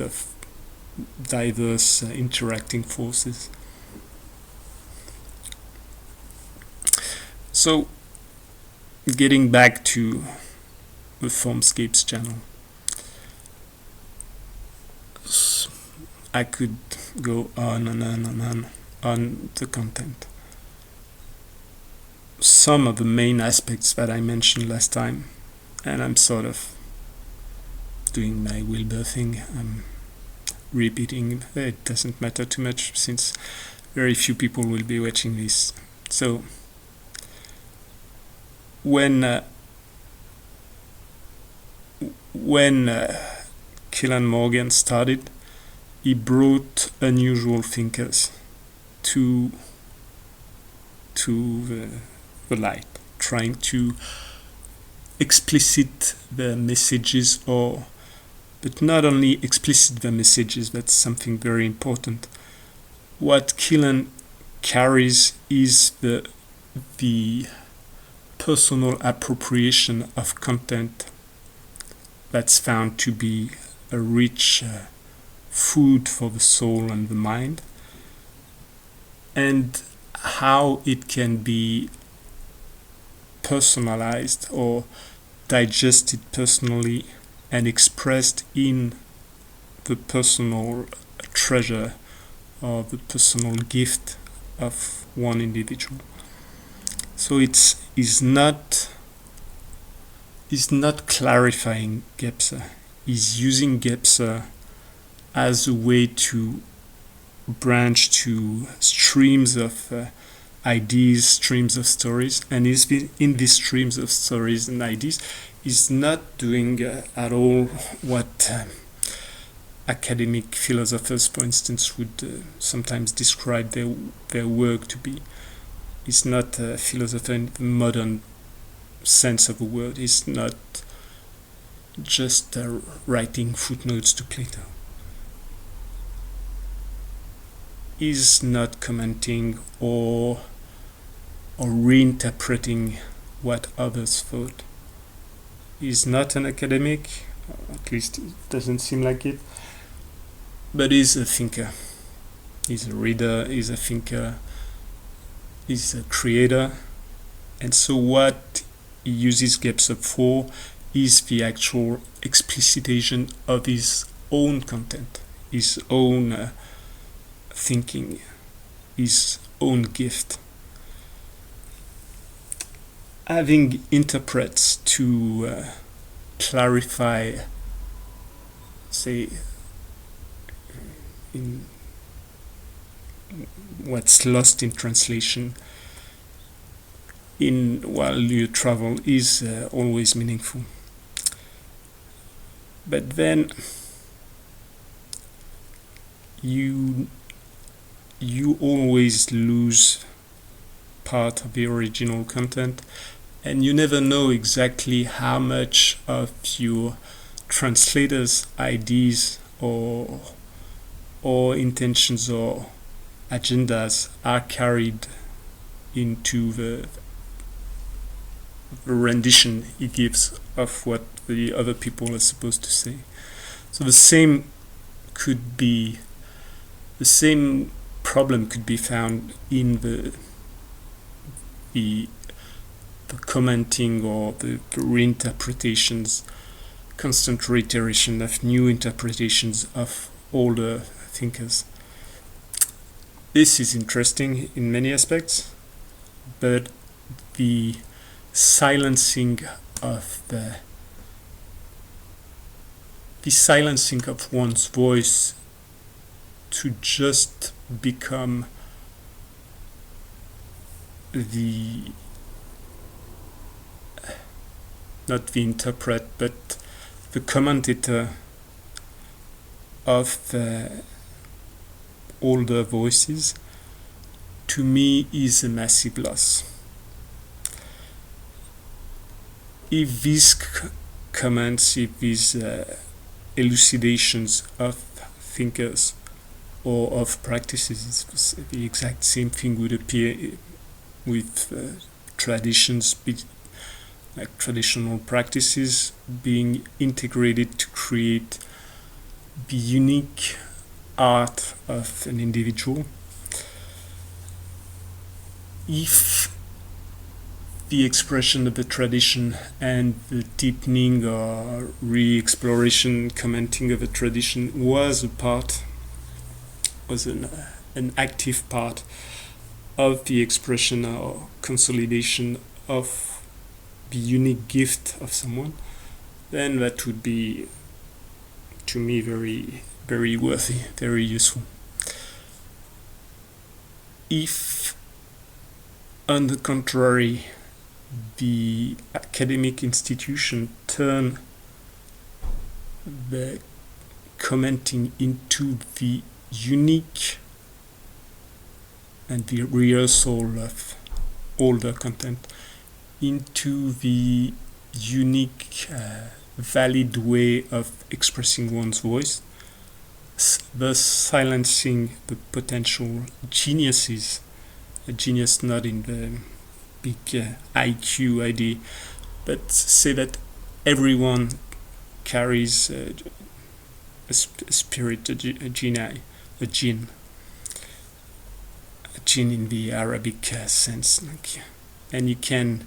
of diverse interacting forces. So, getting back to the Formscapes channel, I could go on and on and on the content. Some of the main aspects that I mentioned last time, and I'm sort of doing my Wilber thing, I'm repeating. It doesn't matter too much, since very few people will be watching this. So when Kehlan Morgan started, he brought unusual thinkers to the light, trying to explicit the messages, but not only explicit the messages, that's something very important. What Kehlan carries is the personal appropriation of content that's found to be a rich food for the soul and the mind, and how it can be personalized or digested personally and expressed in the personal treasure or the personal gift of one individual. So is not clarifying Gebser. He's using Gebser as a way to branch to streams of ideas, streams of stories, and in these streams of stories and ideas, is not doing at all what academic philosophers, for instance, would sometimes describe their work to be. He's not a philosopher in the modern sense of the word. He's not just writing footnotes to Plato. He's not commenting or reinterpreting what others thought. He's not an academic, at least it doesn't seem like it, but he's a thinker. He's a reader, he's a thinker, he's a creator, and so what he uses Gebser for is the actual explicitation of his own content, his own thinking, his own gift. Having interprets to clarify, say, in what's lost in translation while you travel is always meaningful. But then you always lose part of the original content, and you never know exactly how much of your translator's ideas or intentions or agendas are carried into the rendition he gives of what the other people are supposed to say. So the same problem could be found in the commenting or the reinterpretations, constant reiteration of new interpretations of older thinkers. This is interesting in many aspects, but the silencing of one's voice to just become not the interpret, but the commentator of the older voices, to me is a massive loss. If these comments, if these elucidations of thinkers or of practices, the exact same thing would appear with traditions, like traditional practices being integrated to create the unique art of an individual. If the expression of the tradition and the deepening or re-exploration, commenting of the tradition was an active part of the expression or consolidation of the unique gift of someone, then that would be, to me, very, very worthy, very useful. If, on the contrary, the academic institution turn the commenting into the unique and the rehearsal of older content, into the unique, valid way of expressing one's voice, thus silencing the potential geniuses, a genius not in the big IQ idea, but say that everyone carries a spirit, a jinn in the Arabic sense, and you can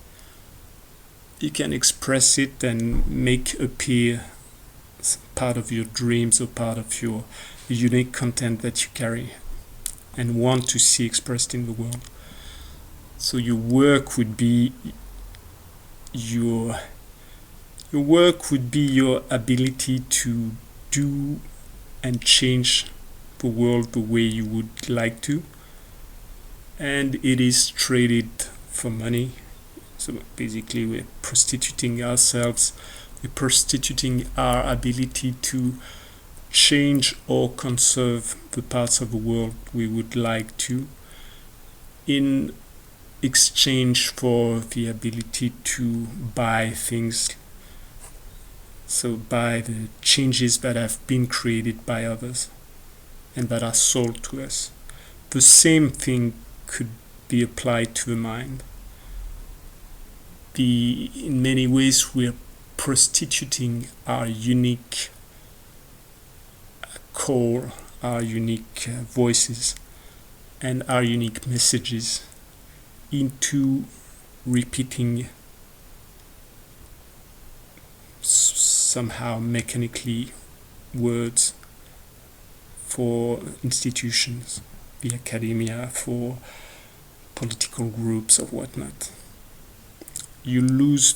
express it and make appear part of your dreams or part of your unique content that you carry and want to see expressed in the world. So your work would be your ability to do and change the world the way you would like to, and it is traded for money. So basically we're prostituting ourselves, we're prostituting our ability to change or conserve the parts of the world we would like to, in exchange for the ability to buy things. So buy the changes that have been created by others and that are sold to us. The same thing could be applied to the mind. In many ways, we're prostituting our unique core, our unique voices, and our unique messages into repeating somehow mechanically words for institutions, the academia, for political groups or whatnot. You lose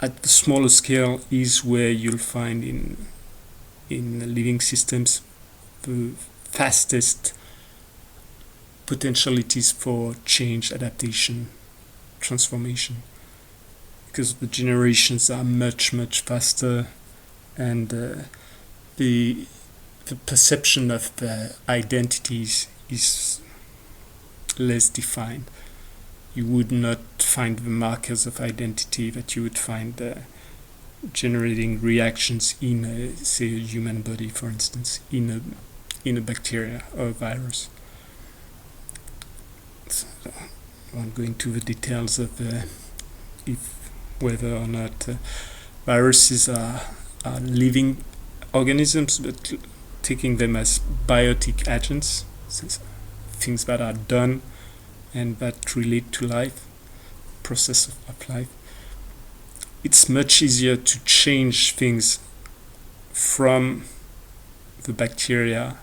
at the smaller scale is where you'll find in living systems the fastest potentialities for change, adaptation, transformation, because the generations are much faster, and the perception of the identities is less defined. You would not find the markers of identity that you would find generating reactions in, say, a human body, for instance, in a bacteria or a virus. So, I won't go into the details of whether or not viruses are living organisms, but taking them as biotic agents, things that are done and that relate to life, process of life. It's much easier to change things from the bacteria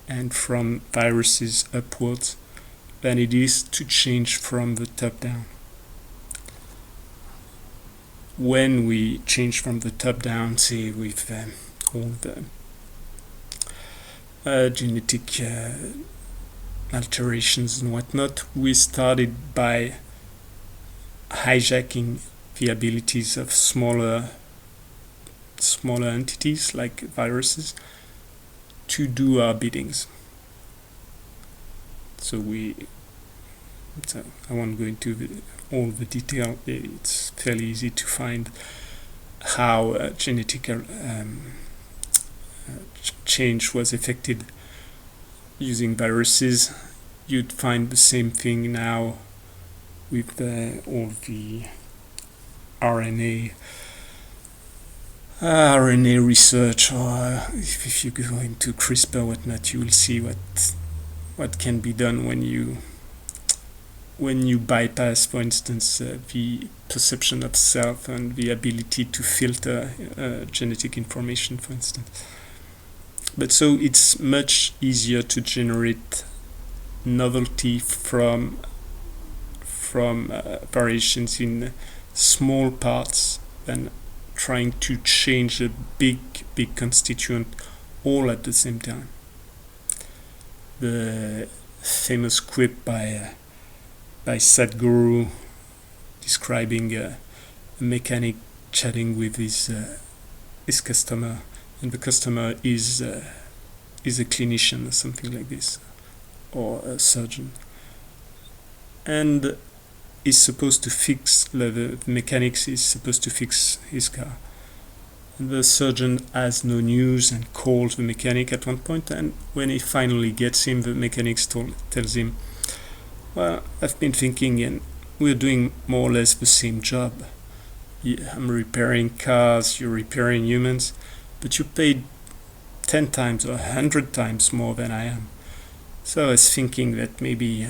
and from viruses upwards than it is to change from the top down. When we change from the top down, say with all the genetic alterations and whatnot, we started by hijacking the abilities of smaller entities like viruses to do our biddings. So I won't go into all the detail. It's fairly easy to find how genetic change was affected using viruses. You'd find the same thing now with all the RNA research, or if you go into CRISPR, whatnot, you will see what can be done when you bypass, for instance, the perception of self and the ability to filter genetic information, for instance. But so it's much easier to generate novelty from variations in small parts than trying to change a big constituent all at the same time. The famous quip by Sadhguru describing a mechanic chatting with his customer, and the customer is a clinician or something like this, or a surgeon, and is supposed to fix the mechanics is supposed to fix his car. And the surgeon has no news and calls the mechanic at one point, and when he finally gets him, the mechanic tells him, "Well, I've been thinking, and we're doing more or less the same job. I'm repairing cars, you're repairing humans, but you paid 10 times or 100 times more than I am. So I was thinking that maybe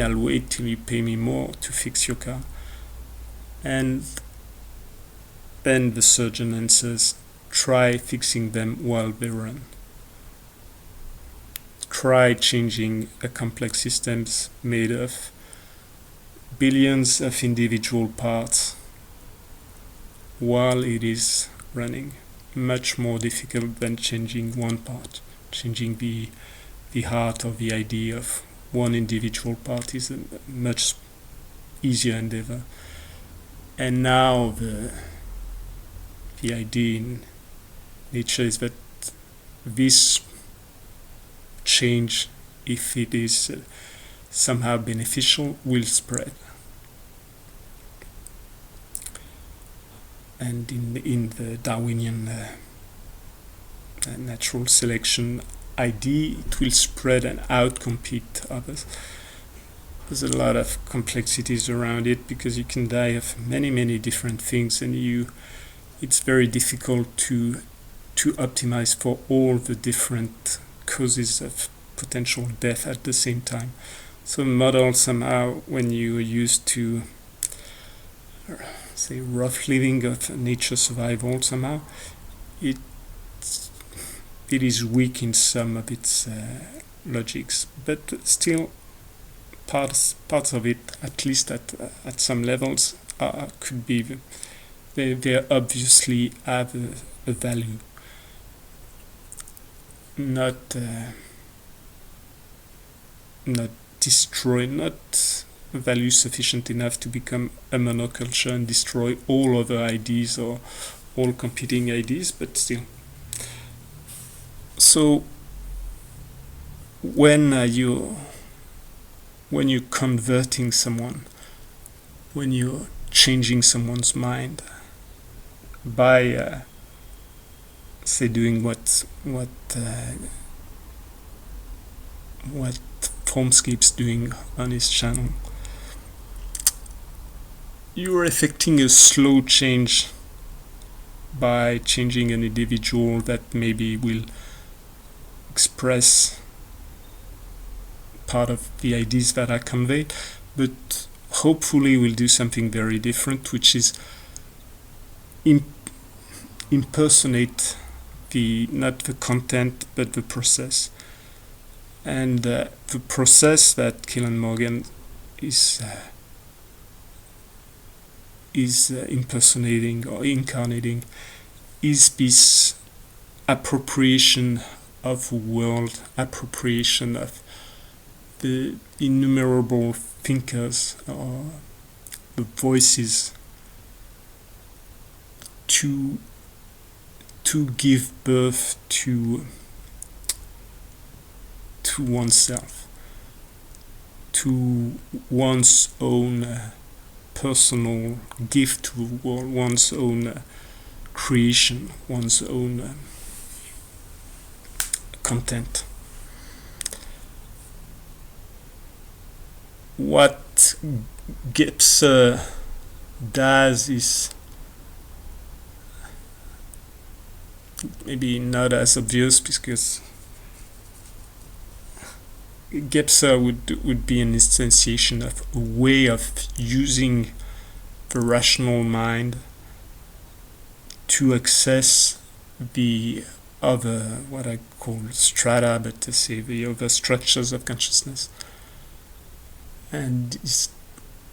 I'll wait till you pay me more to fix your car." And then the surgeon answers, "Try fixing them while they run. Try changing a complex systems made of billions of individual parts while it is running. Much more difficult than changing one part, changing the heart or the idea of one individual part is a much easier endeavor. And now the idea in nature is that this change, if it is somehow beneficial, will spread. And in the Darwinian natural selection idea, it will spread and outcompete others. There's a lot of complexities around it because you can die of many different things, and it's very difficult to optimize for all the different causes of potential death at the same time. So model somehow, when you are used to say rough living of nature survival, somehow it is weak in some of its logics, but still parts of it, at least at some levels, could be they obviously have a value, not destroy, not value sufficient enough to become a monoculture and destroy all other ideas or all competing ideas, but still. So when you're converting someone, when you're changing someone's mind by say doing what Formscapes doing on his channel, you are effecting a slow change by changing an individual that maybe will express part of the ideas that are conveyed, but hopefully will do something very different, which is impersonate not the content but the process. And the process that Kehlan Morgan is impersonating or incarnating is this appropriation of the world, appropriation of the innumerable thinkers or the voices to give birth to oneself, to one's own personal gift to the world, one's own creation, one's own content. What Gebser does is maybe not as obvious, because Gebser would be an instantiation of a way of using the rational mind to access the other, what I call strata, but to say the other structures of consciousness, and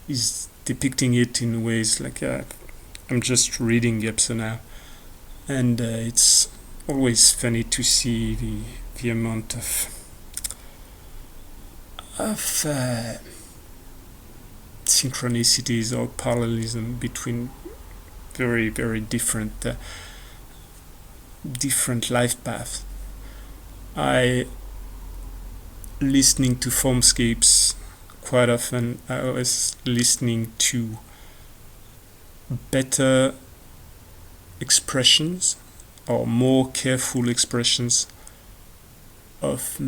is depicting it in ways like I'm just reading Gebser now, and it's always funny to see the amount of synchronicities or parallelism between very different life paths. Listening to Formscapes quite often, I was listening to better expressions or more careful expressions of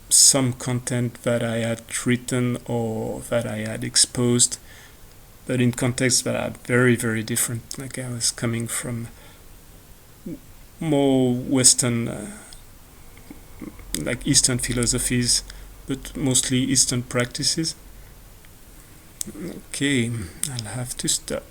some content that I had written or that I had exposed, but in contexts that are very different. Like I was coming from more Western, like Eastern philosophies, but mostly Eastern practices. Okay, I'll have to stop.